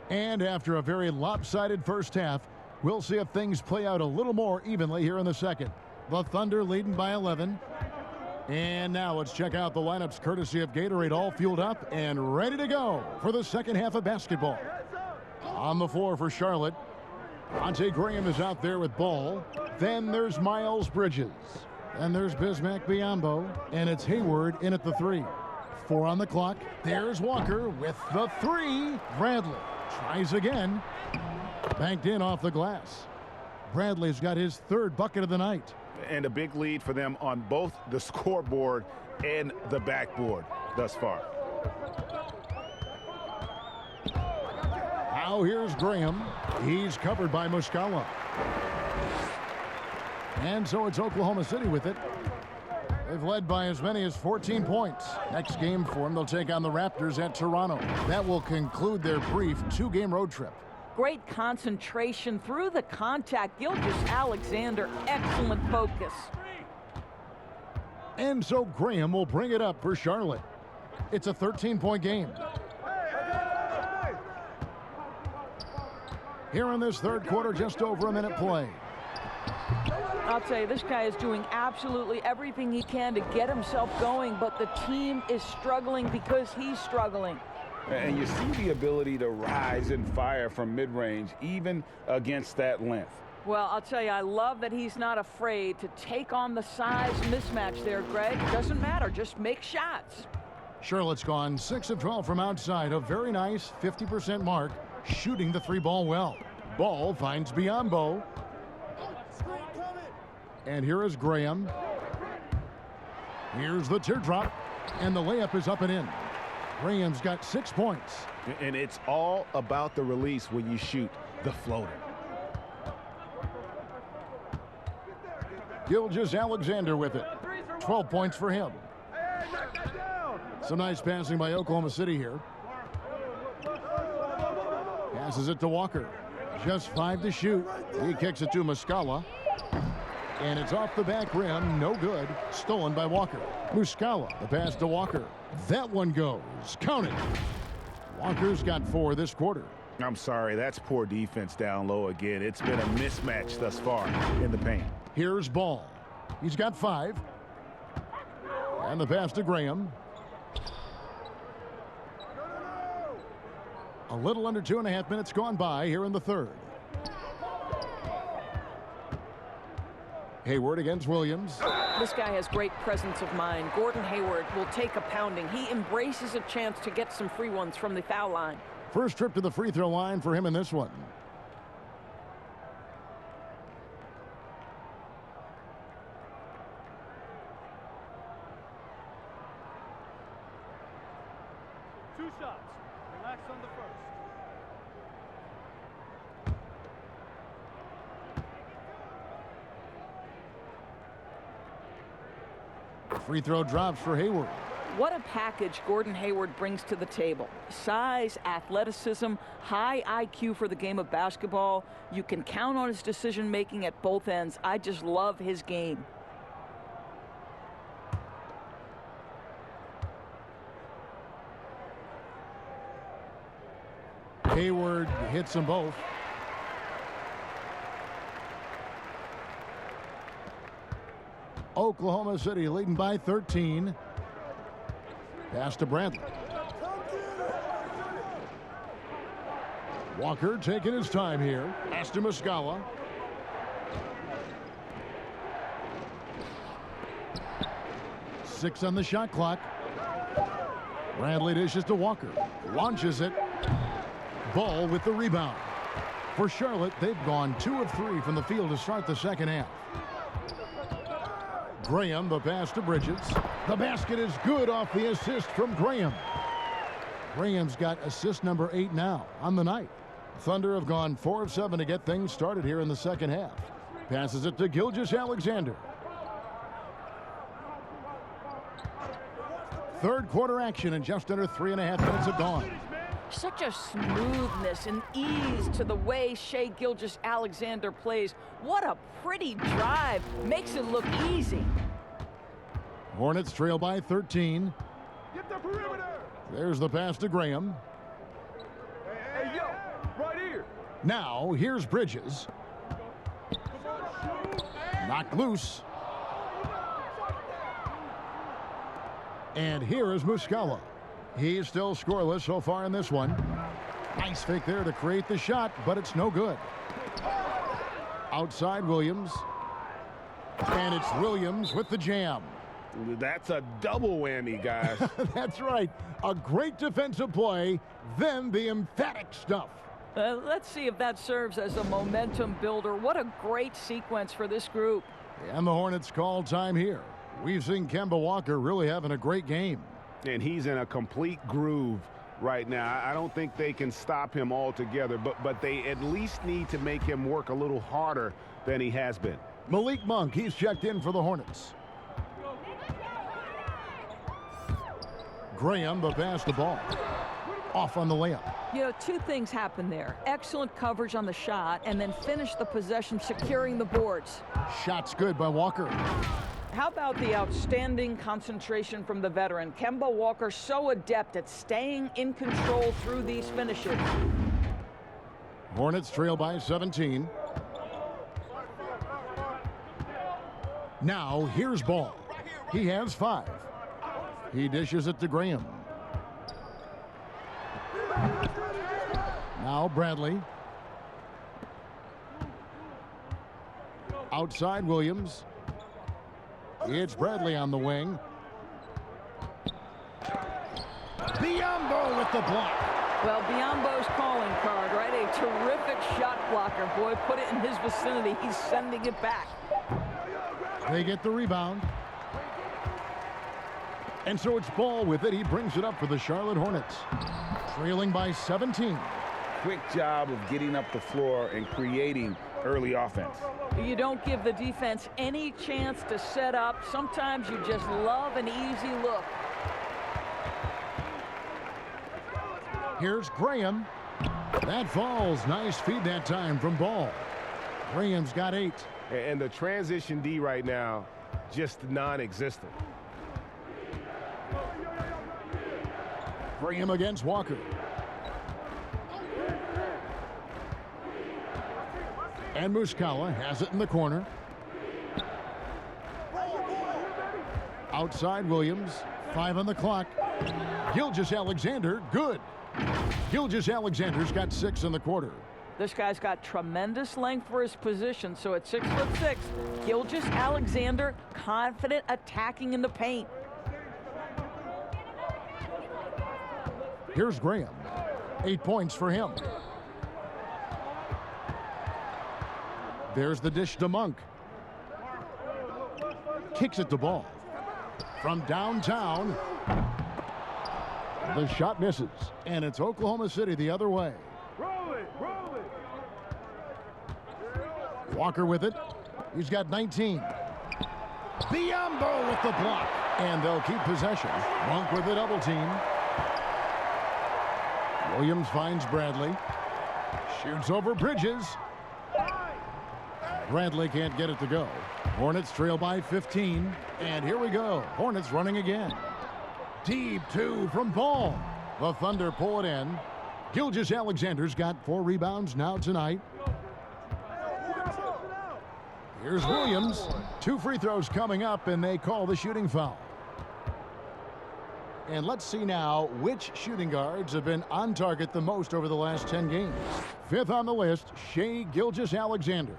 And after a very lopsided first half, we'll see if things play out a little more evenly here in the second. The Thunder leading by 11. And now let's check out the lineups courtesy of Gatorade, all fueled up and ready to go for the second half of basketball. On the floor for Charlotte, Devontae Graham is out there with ball. Then there's Miles Bridges. Then there's Bismack Biyombo, and it's Hayward in at the 3. 4 on the clock. There's Walker with the 3. Bradley tries again. Banked in off the glass. Bradley's got his 3rd bucket of the night. And a big lead for them on both the scoreboard and the backboard thus far. Now here's Graham. He's covered by Muscala. And so it's Oklahoma City with it. They've led by as many as 14 points. Next game for them, they'll take on the Raptors at Toronto. That will conclude their brief 2-game road trip. Great concentration through the contact. Gilgeous-Alexander, excellent focus. And so Graham will bring it up for Charlotte. It's a 13-point game. Here in this third quarter, just over a minute play. I'll tell you, this guy is doing absolutely everything he can to get himself going, but the team is struggling because he's struggling. And you see the ability to rise and fire from mid-range, even against that length. Well, I'll tell you, I love that he's not afraid to take on the size mismatch there, Greg. Doesn't matter, just make shots. Charlotte's gone 6 of 12 from outside, a very nice 50% mark, shooting the 3 ball well. Ball finds Biyombo. And here is Graham. Here's the teardrop, and the layup is up and in. Graham's got 6 points. And it's all about the release when you shoot the floater. Gilgeous-Alexander with it. 12 points for him. Some nice passing by Oklahoma City here. Passes it to Walker. Just 5 to shoot. He kicks it to Muscala. And it's off the back rim. No good. Stolen by Walker. Muscala, the pass to Walker. That one goes. Count it. Walker's got 4 this quarter. I'm sorry, that's poor defense down low again. It's been a mismatch thus far in the paint. Here's Ball. He's got 5. And the pass to Graham. A little under 2.5 minutes gone by here in the third. Hayward against Williams. This guy has great presence of mind. Gordon Hayward will take a pounding. He embraces a chance to get some free ones from the foul line. First trip to the free throw line for him in this one. Two shots. Relax on the first. Free throw drops for Hayward. What a package Gordon Hayward brings to the table. Size, athleticism, high IQ for the game of basketball. You can count on his decision making at both ends. I just love his game. Hayward hits them both. Oklahoma City leading by 13. Pass to Bradley. Walker taking his time here. Pass to Muscala. Six on the shot clock. Bradley dishes to Walker. Launches it. Ball with the rebound. For Charlotte, they've gone 2 of 3 from the field to start the second half. Graham, the pass to Bridges. The basket is good off the assist from Graham. Graham's got assist number 8 now on the night. Thunder have gone 4 of 7 to get things started here in the second half. Passes it to Gilgeous-Alexander. Third quarter action in just under 3.5 minutes have gone. Such a smoothness and ease to the way Shai Gilgeous-Alexander plays. What a pretty drive. Makes it look easy. Hornets trail by 13. Get the perimeter. There's the pass to Graham. Hey, yo, right here. Now, here's Bridges. Knocked loose. And here is Muscala. He's still scoreless so far in this one. Nice fake there to create the shot, but it's no good. Outside Williams. And it's Williams with the jam. That's a double whammy, guys. That's right. A great defensive play, then the emphatic stuff. Let's see if that serves as a momentum builder. What a great sequence for this group. And the Hornets call time here. We've seen Kemba Walker really having a great game. And he's in a complete groove right now. I don't think they can stop him altogether, but they at least need to make him work a little harder than he has been. Malik Monk, he's checked in for the Hornets. Graham, the pass to Ball. Off on the layup. You know, 2 things happen there. Excellent coverage on the shot, and then finish the possession securing the boards. Shot's good by Walker. How about the outstanding concentration from the veteran? Kemba Walker so adept at staying in control through these finishes. Hornets trail by 17. Now, here's Ball. He has 5. He dishes it to Graham. Now Bradley. Outside Williams. It's Bradley on the wing. Biombo with the block. Well, Biombo's calling card, right? A terrific shot blocker. Boy, put it in his vicinity. He's sending it back. They get the rebound. And so it's Ball with it. He brings it up for the Charlotte Hornets. Trailing by 17. Quick job of getting up the floor and creating early offense. You don't give the defense any chance to set up. Sometimes you just love an easy look. Here's Graham. That falls. Nice feed that time from Ball. Graham's got 8. And the transition D right now, just non-existent. Graham against Walker. And Muscala has it in the corner. Outside Williams. 5 on the clock. Gilgeous-Alexander, good. Gilgeous-Alexander's got 6 in the quarter. This guy's got tremendous length for his position, so at 6'6", Gilgeous-Alexander confident attacking in the paint. Here's Graham. 8 points for him. There's the dish to Monk. Kicks it to Ball. From downtown. The shot misses. And it's Oklahoma City the other way. Roll it, roll it. Walker with it. He's got 19. Biombo with the block. And they'll keep possession. Monk with the double team. Williams finds Bradley. Shoots over Bridges. Bradley can't get it to go. Hornets trail by 15. And here we go. Hornets running again. Deep 2 from Ball. The Thunder pull it in. Gilgeous-Alexander's got 4 rebounds now tonight. Here's Williams. 2 free throws coming up, and they call the shooting foul. And let's see now which shooting guards have been on target the most over the last 10 games. 5th on the list, Shai Gilgeous-Alexander.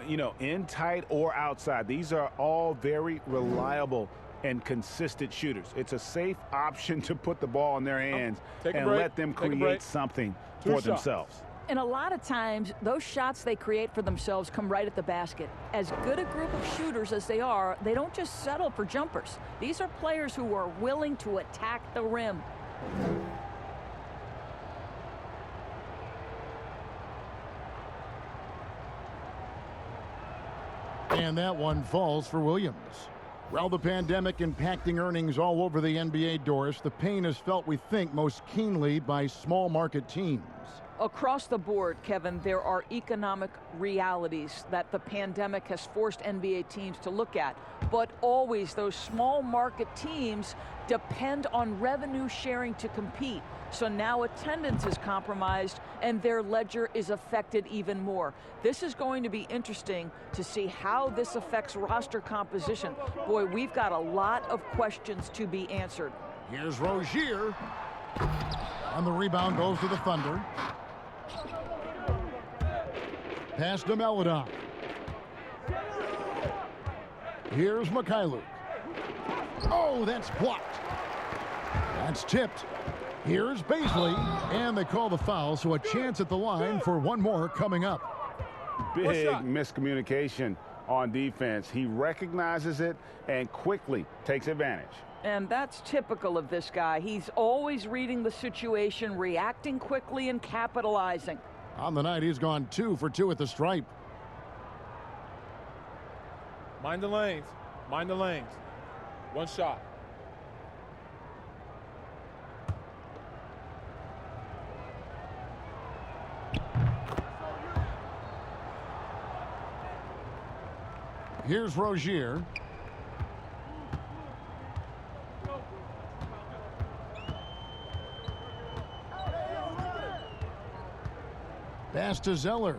You know, in tight or outside, these are all very reliable and consistent shooters. It's a safe option to put the ball in their hands and let them create something for themselves. And a lot of times, those shots they create for themselves come right at the basket. As good a group of shooters as they are, they don't just settle for jumpers. These are players who are willing to attack the rim. And that one falls for Williams. Well, the pandemic impacting earnings all over the NBA, Doris. The pain is felt, we think, most keenly by small market teams. Across the board, Kevin, there are economic realities that the pandemic has forced NBA teams to look at. But always those small market teams depend on revenue sharing to compete. So now attendance is compromised and their ledger is affected even more. This is going to be interesting to see how this affects roster composition. Boy, we've got a lot of questions to be answered. Here's Rozier. And the rebound goes to the Thunder. Pass to Melodon. Here's Mikhailuk. Oh, that's blocked. That's tipped. Here's Baisley, and they call the foul, so a chance at the line for one more coming up. Big miscommunication on defense. He recognizes it and quickly takes advantage. And that's typical of this guy. He's always reading the situation, reacting quickly, and capitalizing. On the night, he's gone 2 for 2 at the stripe. Mind the lanes. Mind the lanes. One shot. Here's Rozier. Pass to Zeller.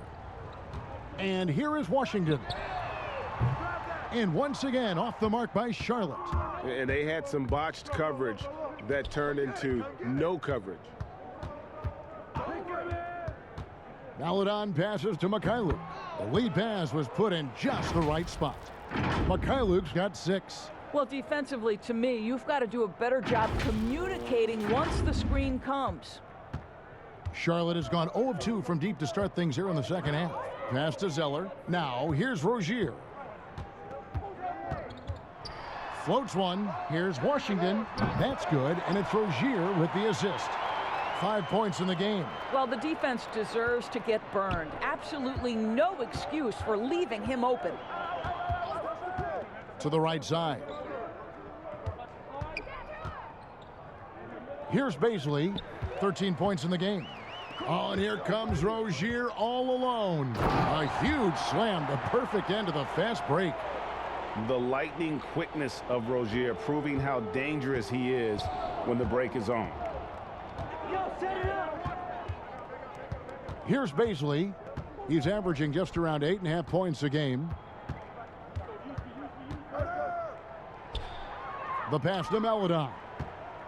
And here is Washington. And once again, off the mark by Charlotte. And they had some botched coverage that turned into no coverage. Melodon passes to Mikhailuk. The lead pass was put in just the right spot. Mikhailuk's got 6. Well, defensively, to me, you've got to do a better job communicating once the screen comes. Charlotte has gone 0 of 2 from deep to start things here in the second half. Pass to Zeller. Now, here's Rozier. Floats one. Here's Washington. That's good, and it's Rozier with the assist. 5 points in the game. Well, the defense deserves to get burned. Absolutely no excuse for leaving him open. To the right side. Here's Baisley. 13 points in the game. Oh, and here comes Rozier all alone. A huge slam, the perfect end of the fast break. The lightning quickness of Rozier, proving how dangerous he is when the break is on. Here's Baisley. He's averaging just around 8.5 points a game. The pass to Meladon.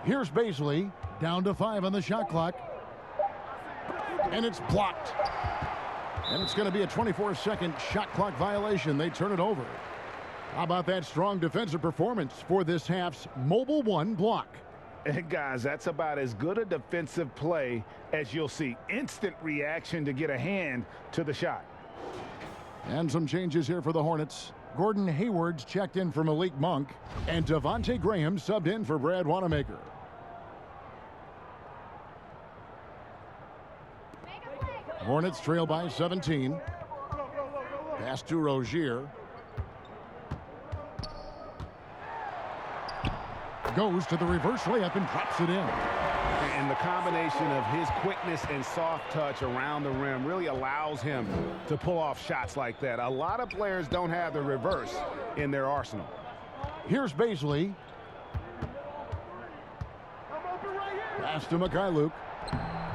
Here's Baisley, down to 5 on the shot clock. And it's blocked. And it's going to be a 24-second shot clock violation. They turn it over. How about that strong defensive performance for this half's Mobile 1 block? And guys, that's about as good a defensive play as you'll see. Instant reaction to get a hand to the shot. And some changes here for the Hornets. Gordon Hayward's checked in for Malik Monk, and Devontae Graham subbed in for Brad Wanamaker. Hornets trail by 17. Pass to Rozier. Goes to the reverse layup and drops it in. And the combination of his quickness and soft touch around the rim really allows him to pull off shots like that. A lot of players don't have the reverse in their arsenal. Here's Baisley. Pass to Mikhailuk.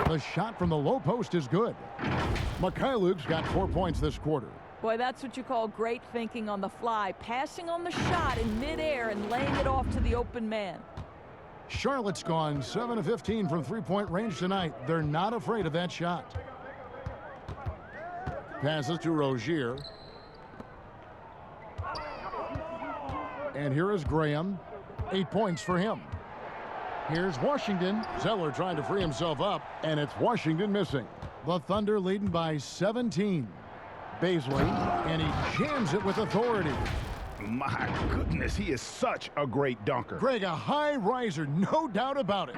The shot from the low post is good. Mikhailuk's got 4 points this quarter. Boy, that's what you call great thinking on the fly. Passing on the shot in midair and laying it off to the open man. Charlotte's gone 7 of 15 from three-point range tonight. They're not afraid of that shot. Passes to Rozier. And here is Graham. 8 points for him. Here's Washington. Zeller trying to free himself up, and it's Washington missing. The Thunder leading by 17. Baisley, and he jams it with authority. My goodness, he is such a great dunker. Greg, a high riser, no doubt about it.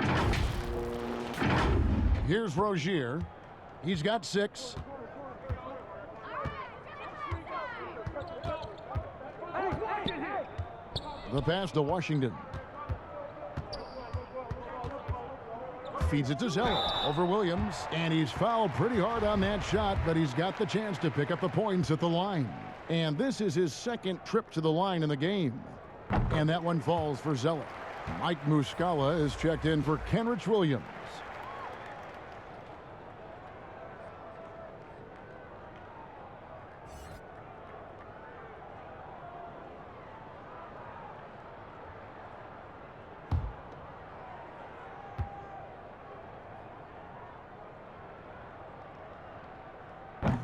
Here's Rozier. He's got 6. The pass to Washington. Feeds it to Zeller over Williams, and he's fouled pretty hard on that shot, but he's got the chance to pick up the points at the line. And this is his second trip to the line in the game. And that one falls for Zeller. Mike Muscala is checked in for Kenrich Williams.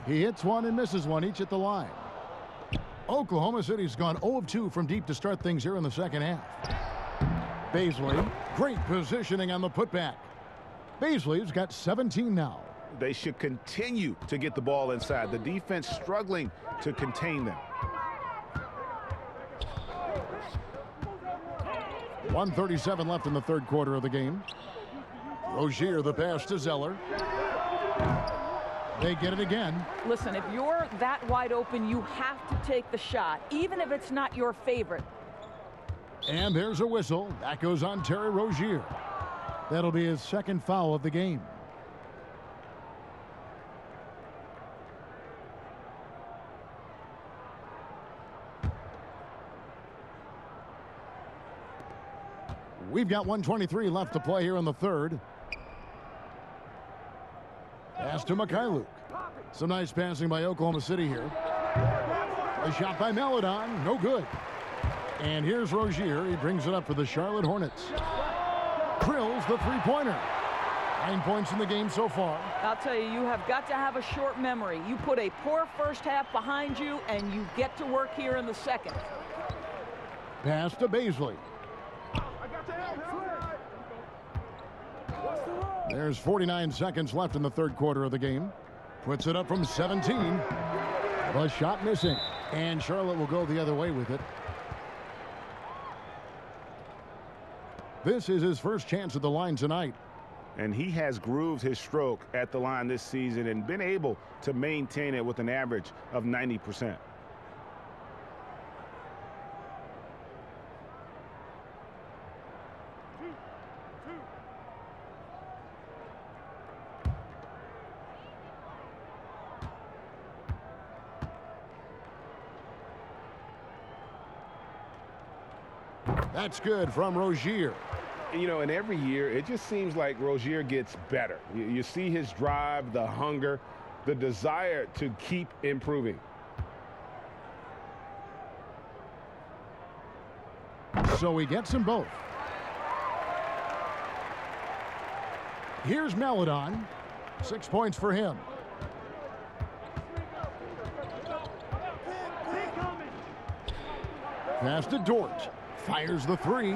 He hits one and misses one, each at the line. Oklahoma City's gone 0 of 2 from deep to start things here in the second half. Baisley, great positioning on the putback. Baisley's got 17 now. They should continue to get the ball inside. The defense struggling to contain them. 1:37 left in the third quarter of the game. Rozier, the pass to Zeller. They get it again. Listen, if you're that wide open, you have to take the shot, even if it's not your favorite. And there's a whistle. That goes on Terry Rozier. That'll be his second foul of the game. We've got 1:23 left to play here in the third. Pass to Mikhailuk. Some nice passing by Oklahoma City here. A shot by Meladon, no good. And here's Rozier. He brings it up for the Charlotte Hornets. Drills the three-pointer. 9 points in the game so far. I'll tell you, you have got to have a short memory. You put a poor first half behind you, and you get to work here in the second. Pass to Baisley. There's 49 seconds left in the third quarter of the game. Puts it up from 17. The shot missing. And Charlotte will go the other way with it. This is his first chance at the line tonight. And he has grooved his stroke at the line this season and been able to maintain it with an average of 90%. That's good from Rozier. You know, and every year, it just seems like Rozier gets better. You see his drive, the hunger, the desire to keep improving. So he gets them both. Here's Meladon. 6 points for him. Pass to Dort. Fires the three.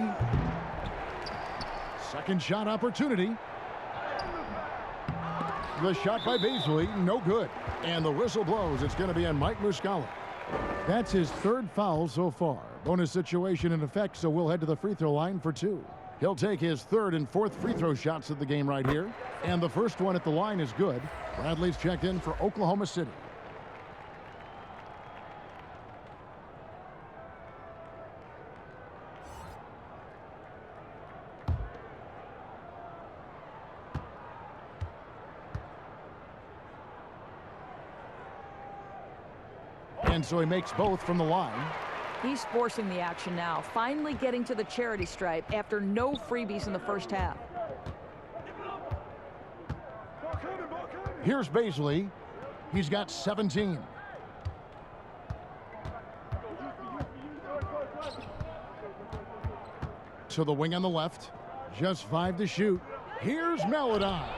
Second shot opportunity. The shot by Baisley, no good. And the whistle blows. It's going to be on Mike Muscala. That's his third foul so far. Bonus situation in effect, so we'll head to the free throw line for two. He'll take his third and fourth free throw shots of the game right here. And the first one at the line is good. Bradley's checked in for Oklahoma City. And so he makes both from the line. He's forcing the action now, finally getting to the charity stripe after no freebies in the first half. Here's Baisley. He's got 17. To the wing on the left. Just 5 to shoot. Here's Meladon.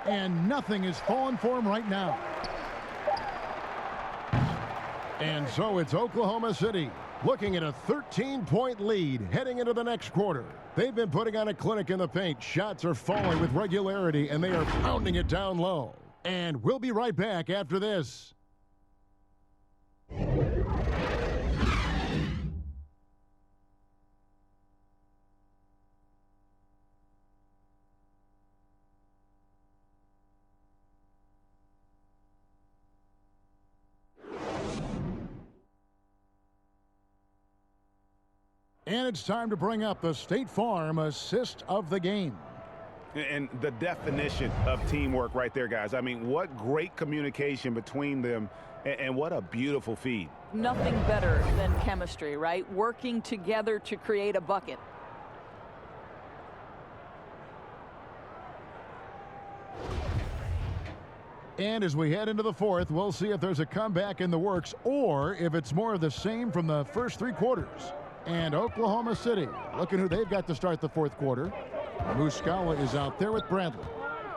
And nothing is falling for him right now. And so it's Oklahoma City looking at a 13-point lead heading into the next quarter. They've been putting on a clinic in the paint. Shots are falling with regularity, and they are pounding it down low. And we'll be right back after this. And it's time to bring up the State Farm assist of the game. And the definition of teamwork right there, guys. I mean, what great communication between them, and what a beautiful feed. Nothing better than chemistry, right? Working together to create a bucket. And as we head into the fourth, we'll see if there's a comeback in the works or if it's more of the same from the first 3 quarters. And Oklahoma City, looking who they've got to start the fourth quarter. Muscala is out there with Bradley.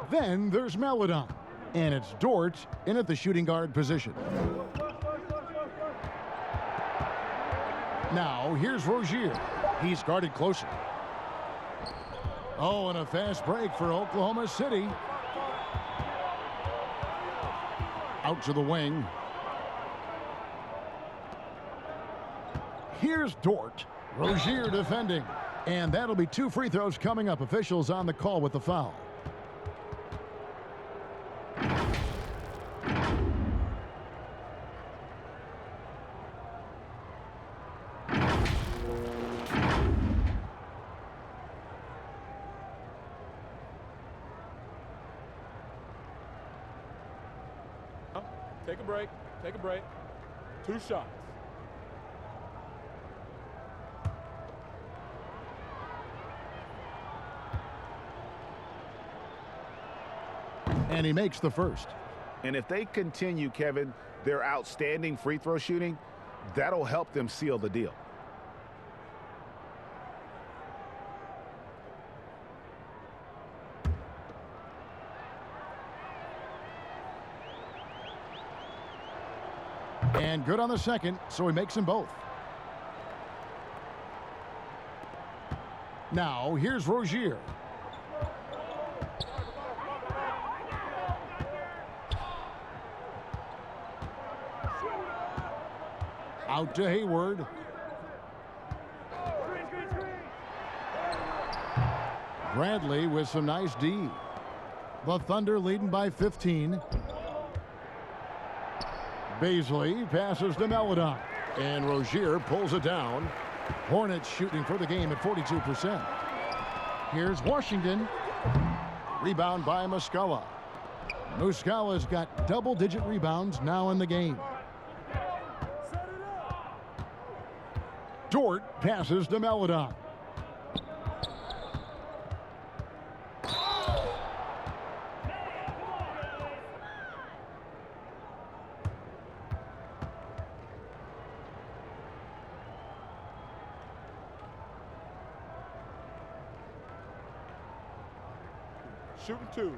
Then there's Meladon. And it's Dort in at the shooting guard position. Now, here's Rozier. He's guarded closer. Oh, and a fast break for Oklahoma City. Out to the wing. Here's Dort. Rozier defending. And that'll be 2 free throws coming up. Officials on the call with the foul. Take a break. Take a break. 2 shots. And he makes the first. And if they continue, Kevin, their outstanding free throw shooting, that'll help them seal the deal. And good on the second, so he makes them both. Now, here's Rozier. Out to Hayward. Bradley with some nice D. The Thunder leading by 15. Baisley passes to Meladon. And Rozier pulls it down. Hornets shooting for the game at 42%. Here's Washington. Rebound by Muscala. Muscala's got double-digit rebounds now in the game. Dort passes to Meladon. Shooting 2.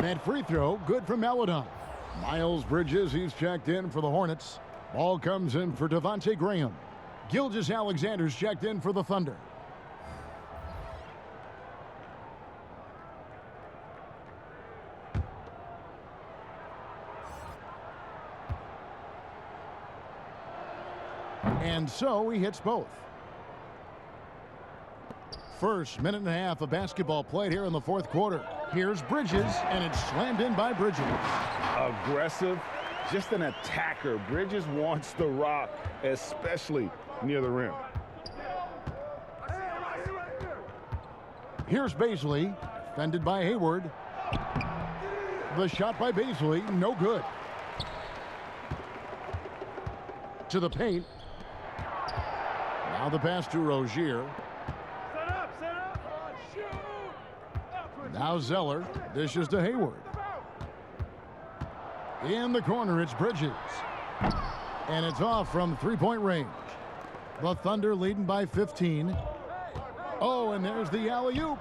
That free throw, good for Maladon. Miles Bridges, he's checked in for the Hornets. Ball comes in for Devontae Graham. Gilgeous-Alexander's checked in for the Thunder. And so he hits both. First minute and a half of basketball played here in the fourth quarter. Here's Bridges, and it's slammed in by Bridges. Aggressive, just an attacker. Bridges wants the rock, especially near the rim. Here's Baisley, defended by Hayward. The shot by Baisley, no good. To the paint. Now the pass to Rozier. Now Zeller dishes to Hayward. In the corner, it's Bridges. And it's off from three-point range. The Thunder leading by 15. Oh, and there's the alley-oop.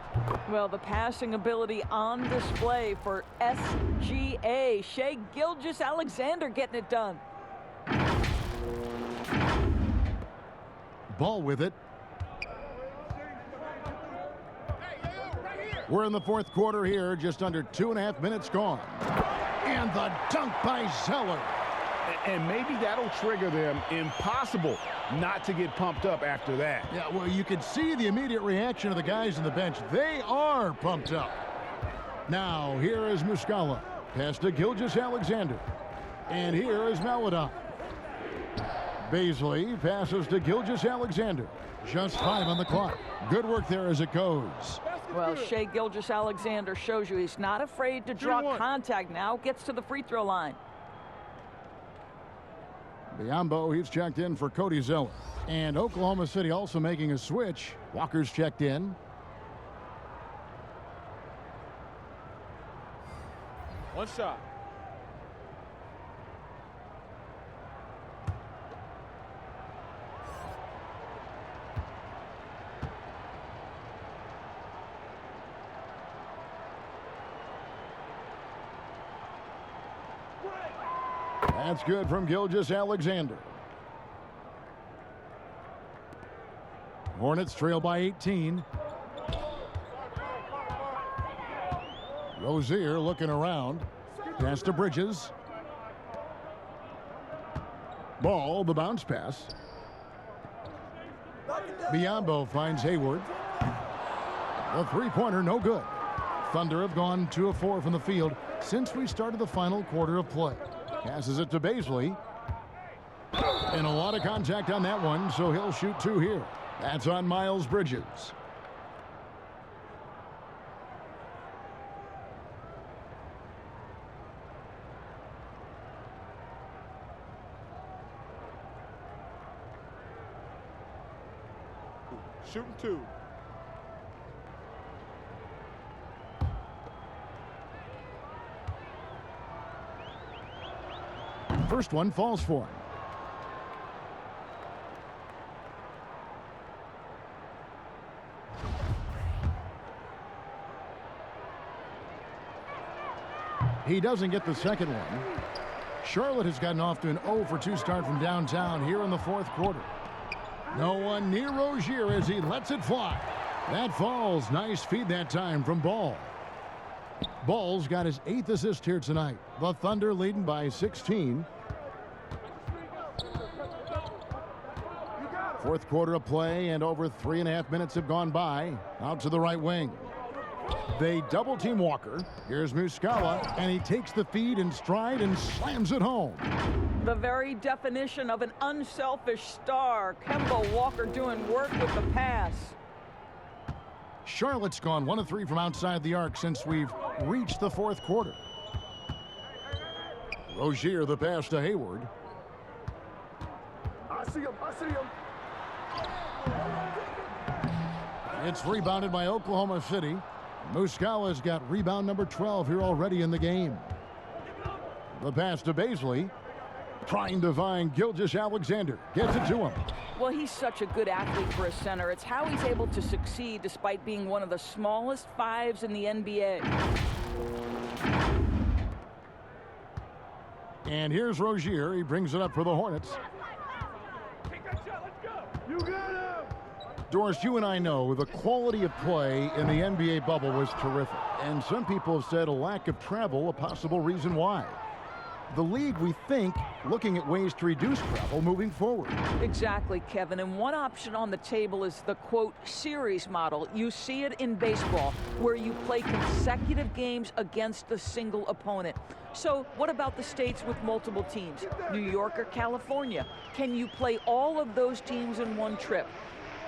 Well, the passing ability on display for SGA. Shai Gilgeous-Alexander getting it done. Ball with it. We're in the fourth quarter here, just under 2.5 minutes gone. And the dunk by Zeller. And maybe that'll trigger them. Impossible not to get pumped up after that. Yeah, well, you can see the immediate reaction of the guys on the bench. They are pumped up. Now, here is Muscala. Pass to Gilgeous-Alexander. And here is Maladon. Baisley passes to Gilgeous-Alexander. Just 5 on the clock. Good work there as it goes. Well, Shai Gilgeous-Alexander shows you he's not afraid to draw contact. Now gets to the free throw line. Biombo, he's checked in for Cody Zeller. And Oklahoma City also making a switch. Walker's checked in. One shot. That's good from Gilgeous-Alexander. Hornets trail by 18. Rozier looking around. Pass to Bridges. Ball, the bounce pass. Biombo finds Hayward. The three-pointer, no good. Thunder have gone 2 of 4 from the field since we started the final quarter of play. Passes it to Baisley. And a lot of contact on that one, so he'll shoot 2 here. That's on Miles Bridges. Shooting 2. First one falls for him. He doesn't get the second one. Charlotte has gotten off to an 0 for 2 start from downtown here in the fourth quarter. No one near Rozier as he lets it fly. That falls. Nice feed that time from Ball. Ball's got his 8th assist here tonight. The Thunder leading by 16. Fourth quarter of play, and over 3.5 minutes have gone by. Out to the right wing. They double team Walker. Here's Muscala, and he takes the feed in stride and slams it home. The very definition of an unselfish star. Kemba Walker doing work with the pass. Charlotte's gone 1 of 3 from outside the arc since we've reached the fourth quarter. Rozier, the pass to Hayward. I see him. It's rebounded by Oklahoma City. Muscala's got rebound number 12 here already in the game. The pass to Baisley. Trying to find Gilgeous-Alexander. Gets it to him. Well, he's such a good athlete for a center. It's how he's able to succeed despite being one of the smallest fives in the NBA. And here's Rozier. He brings it up for the Hornets. You got him! Doris, you and I know the quality of play in the NBA bubble was terrific. And some people have said a lack of travel a possible reason why. The league, we think, looking at ways to reduce travel moving forward. Exactly, Kevin. And one option on the table is the, quote, series model. You see it in baseball, where you play consecutive games against a single opponent. So what about the states with multiple teams? New York or California? Can you play all of those teams in one trip?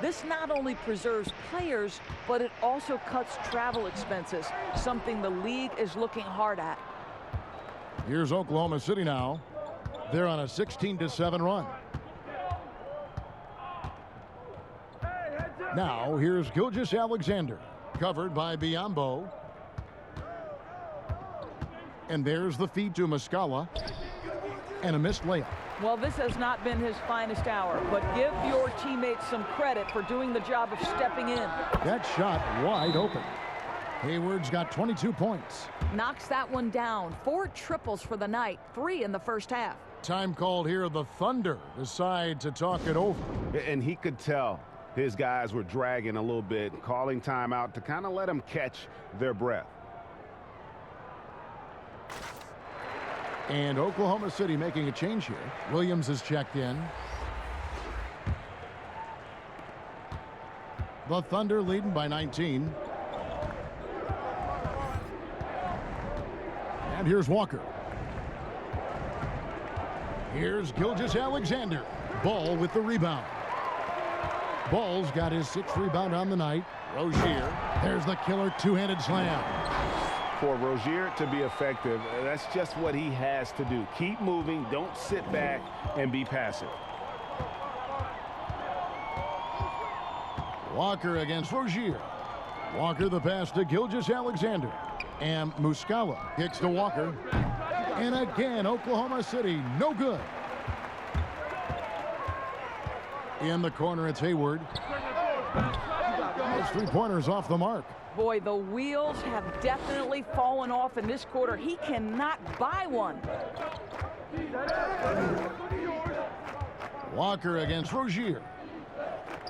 This not only preserves players, but it also cuts travel expenses, something the league is looking hard at. Here's Oklahoma City now. They're on a 16-7 run. Now, here's Gilgeous-Alexander, covered by Biyombo. And there's the feed to Muscala, and a missed layup. Well, this has not been his finest hour, but give your teammates some credit for doing the job of stepping in. That shot wide open. Hayward's got 22 points. Knocks that one down. 4 triples for the night, 3 in the first half. Time called here. The Thunder decide to talk it over. And he could tell his guys were dragging a little bit, calling timeout to kind of let them catch their breath. And Oklahoma City making a change here. Williams is checked in. The Thunder leading by 19. And here's Walker. Here's Gilgeous-Alexander. Ball with the rebound. Ball's got his 6th rebound on the night. Rozier. There's the killer two-handed slam. For Rozier to be effective, that's just what he has to do. Keep moving. Don't sit back and be passive. Walker against Rozier. Walker the pass to Gilgeous-Alexander. And Muscala kicks to Walker. And again, Oklahoma City, no good. In the corner, it's Hayward. Those 3-pointers off the mark. Boy, the wheels have definitely fallen off in this quarter. He cannot buy one. Walker against Rozier.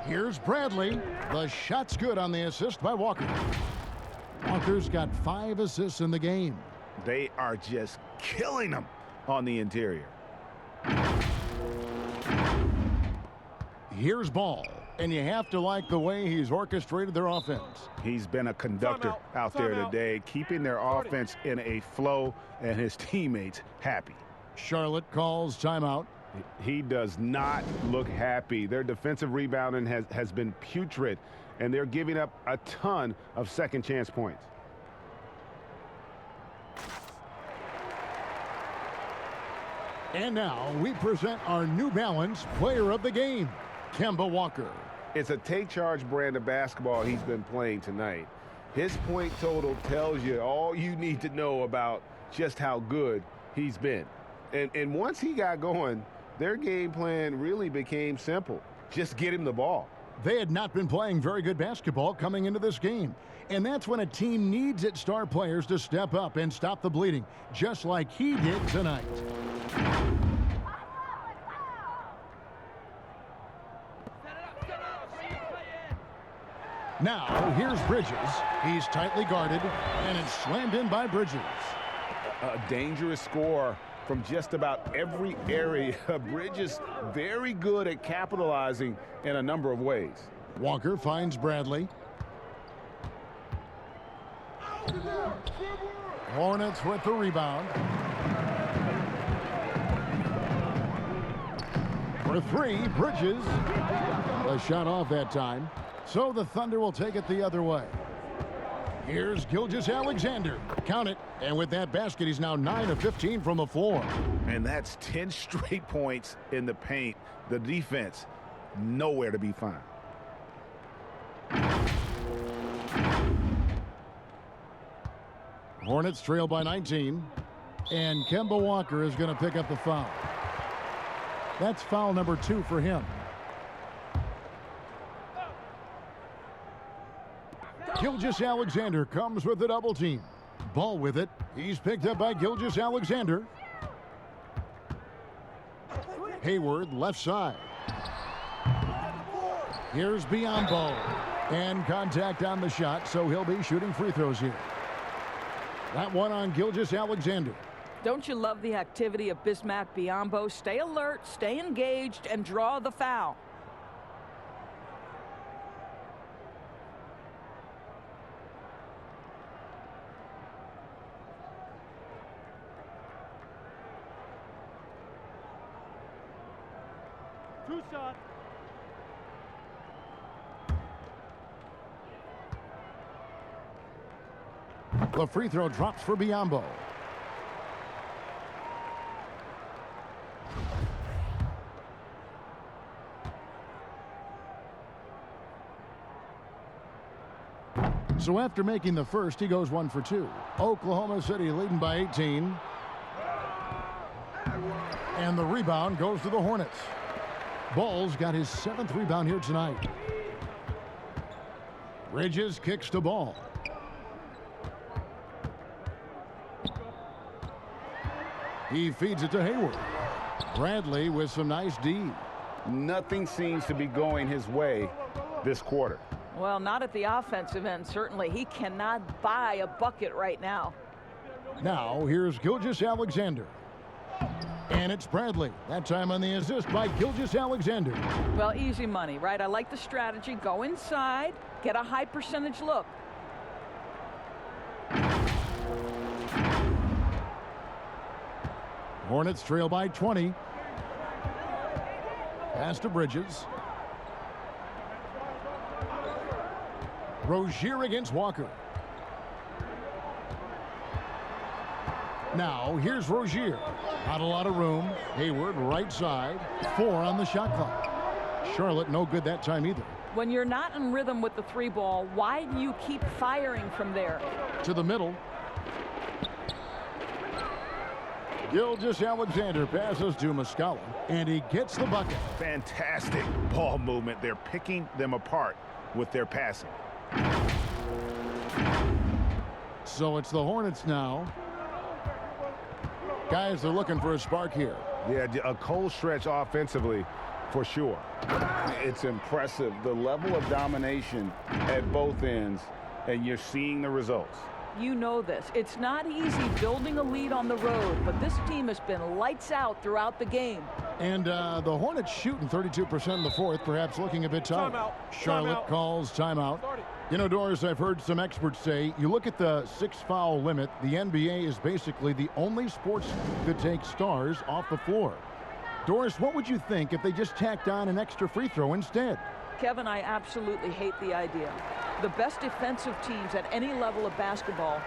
Here's Bradley. The shot's good on the assist by Walker. Walker's got 5 assists in the game. They are just killing them on the interior. Here's Ball, and you have to like the way he's orchestrated their offense. He's been a conductor out there today, keeping their offense in a flow and his teammates happy. Charlotte calls timeout. He does not look happy. Their defensive rebounding has been putrid, and they're giving up a ton of second chance points. And now we present our New Balance player of the game, Kemba Walker. It's a take charge brand of basketball he's been playing tonight. His point total tells you all you need to know about just how good he's been. And once he got going, their game plan really became simple. Just get him the ball. They had not been playing very good basketball coming into this game. And that's when a team needs its star players to step up and stop the bleeding, just like he did tonight. Now, here's Bridges. He's tightly guarded, and it's slammed in by Bridges. A dangerous score from just about every area. Bridges very good at capitalizing in a number of ways. Walker finds Bradley. Hornets with the rebound. For 3, Bridges. A shot off that time. So the Thunder will take it the other way. Here's Gilgeous-Alexander. Count it. And with that basket, he's now 9 of 15 from the floor. And that's 10 straight points in the paint. The defense, nowhere to be found. Hornets trail by 19. And Kemba Walker is going to pick up the foul. That's foul number 2 for him. Gilgeous-Alexander comes with the double team. Ball with it. He's picked up by Gilgeous-Alexander. Hayward, left side. Here's Biyombo. And contact on the shot, so he'll be shooting free throws here. That one on Gilgeous-Alexander. Don't you love the activity of Bismack Biyombo? Stay alert, stay engaged, and draw the foul. Two shots. The free throw drops for Biyombo. So after making the first, he goes 1 for 2. Oklahoma City leading by 18. And the rebound goes to the Hornets. Ball's got his 7th rebound here tonight. Bridges kicks the ball. He feeds it to Hayward. Bradley with some nice D. Nothing seems to be going his way this quarter. Well, not at the offensive end, certainly. He cannot buy a bucket right now. Now, here's Gilgeous-Alexander. And it's Bradley. That time on the assist by Gilgeous-Alexander. Well, easy money, right? I like the strategy. Go inside, get a high percentage look. Hornets trail by 20. Pass to Bridges. Rozier against Walker. Now, here's Rozier. Not a lot of room. Hayward, right side. 4 on the shot clock. Charlotte, no good that time either. When you're not in rhythm with the 3 ball, why do you keep firing from there? To the middle. Gilgeous-Alexander passes to Muscala, and he gets the bucket. Fantastic ball movement. They're picking them apart with their passing. So it's the Hornets now. Guys, they're looking for a spark here. Yeah, a cold stretch offensively for sure. It's impressive, the level of domination at both ends, and you're seeing the results. You know this. It's not easy building a lead on the road, but this team has been lights out throughout the game. And the Hornets shooting 32% in the 4th, perhaps looking a bit tired. Timeout. Charlotte Timeout. calls timeout. You know, Doris, I've heard some experts say, you look at the 6-foul limit, the NBA is basically the only sports that take stars off the floor. Doris, what would you think if they just tacked on an extra free throw instead? Kevin, I absolutely hate the idea. The best defensive teams at any level of basketball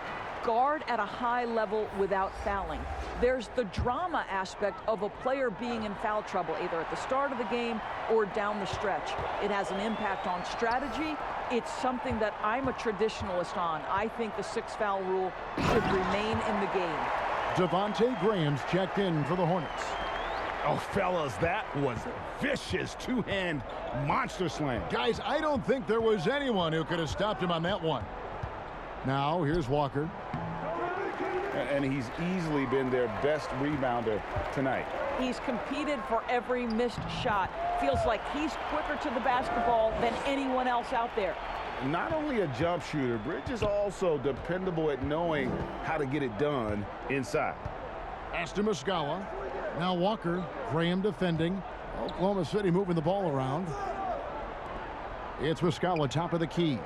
guard at a high level without fouling. There's the drama aspect of a player being in foul trouble, either at the start of the game or down the stretch. It has an impact on strategy. It's something that I'm a traditionalist on. I think the 6-foul rule should remain in the game. Devontae Graham's checked in for the Hornets. Oh, fellas, that was a vicious 2-hand monster slam. Guys, I don't think there was anyone who could have stopped him on that one. Now, here's Walker. And he's easily been their best rebounder tonight. He's competed for every missed shot. Feels like he's quicker to the basketball than anyone else out there. Not only a jump shooter, Bridges is also dependable at knowing how to get it done inside. Pass to Muscala. Now Walker, Graham defending. Oklahoma City moving the ball around. It's Muscala, top of the key.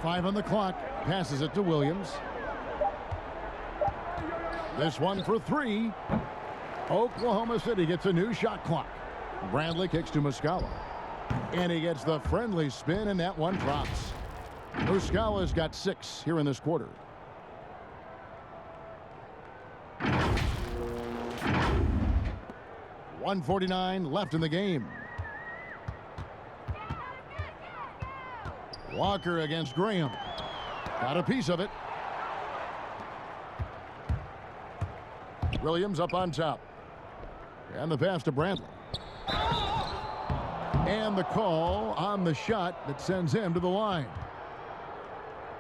5 on the clock. Passes it to Williams. This one for 3. Oklahoma City gets a new shot clock. Bradley kicks to Muscala. And he gets the friendly spin, and that one drops. Muscala's got 6 here in this quarter. .149 left in the game. Walker against Graham. Got a piece of it. Williams up on top. And the pass to Bradley. And the call on the shot that sends him to the line.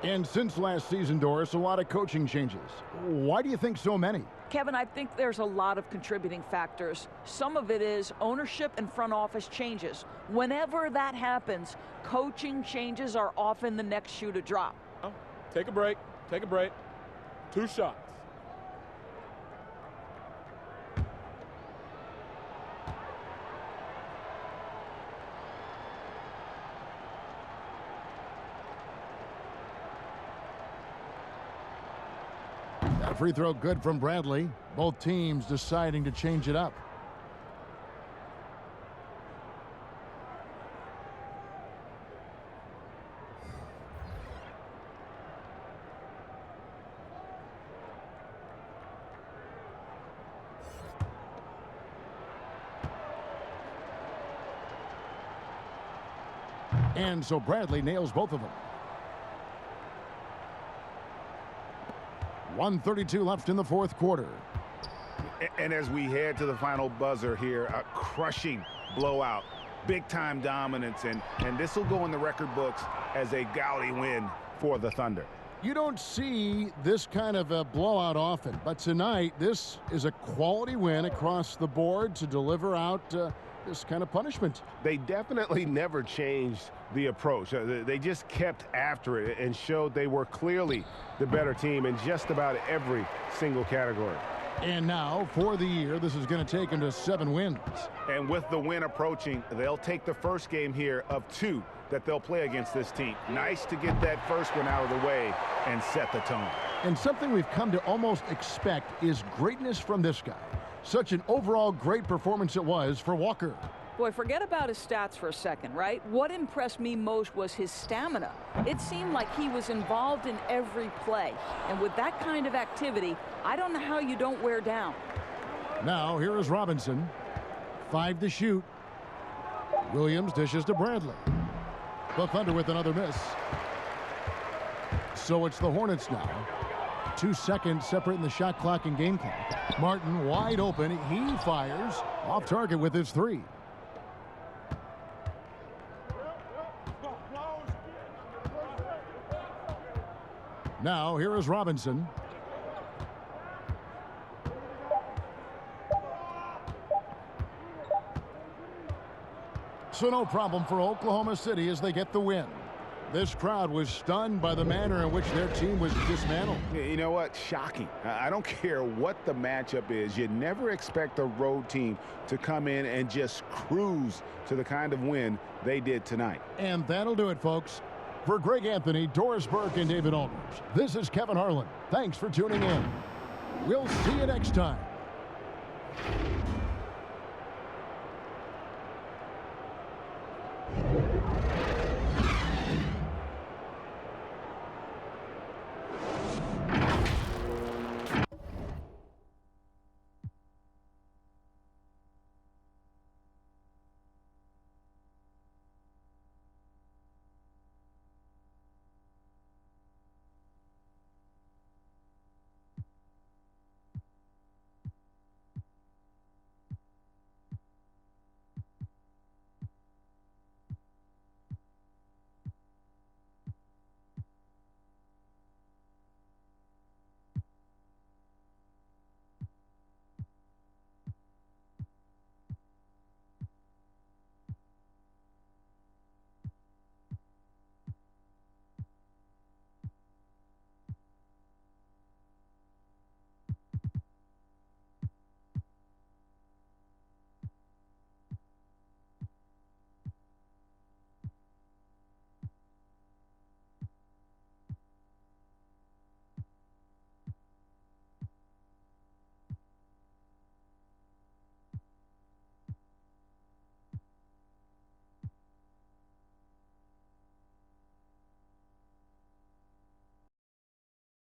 And since last season, Doris, a lot of coaching changes. Why do you think so many? Kevin, I think there's a lot of contributing factors. Some of it is ownership and front office changes. Whenever that happens, coaching changes are often the next shoe to drop. Take a break. Take a break. 2 shots. That free throw good from Bradley. Both teams deciding to change it up. And so Bradley nails both of them. 1:32 left in the fourth quarter. And as we head to the final buzzer here, a crushing blowout, big-time dominance, and this will go in the record books as a gaudy win for the Thunder. You don't see this kind of a blowout often, but tonight this is a quality win across the board to deliver out this kind of punishment. They definitely never changed the approach. They just kept after it and showed they were clearly the better team in just about every single category. And now, for the year, this is going to take them to 7 wins. And with the win approaching, they'll take the first game here of 2 that they'll play against this team. Nice to get that first one out of the way and set the tone. And something we've come to almost expect is greatness from this guy. Such an overall great performance it was for Walker. Boy, forget about his stats for a second, right? What impressed me most was his stamina. It seemed like he was involved in every play. And with that kind of activity, I don't know how you don't wear down. Now, here is Robinson. 5 to shoot. Williams dishes to Bradley. The Thunder with another miss. So it's the Hornets now. 2 seconds separating the shot clock and game clock. Martin wide open. He fires off target with his 3. Now, here is Robinson. So no problem for Oklahoma City as they get the win. This crowd was stunned by the manner in which their team was dismantled. You know what? Shocking. I don't care what the matchup is. You never expect a road team to come in and just cruise to the kind of win they did tonight. And that'll do it, folks. For Greg Anthony, Doris Burke, and David Aldridge, this is Kevin Harlan. Thanks for tuning in. We'll see you next time.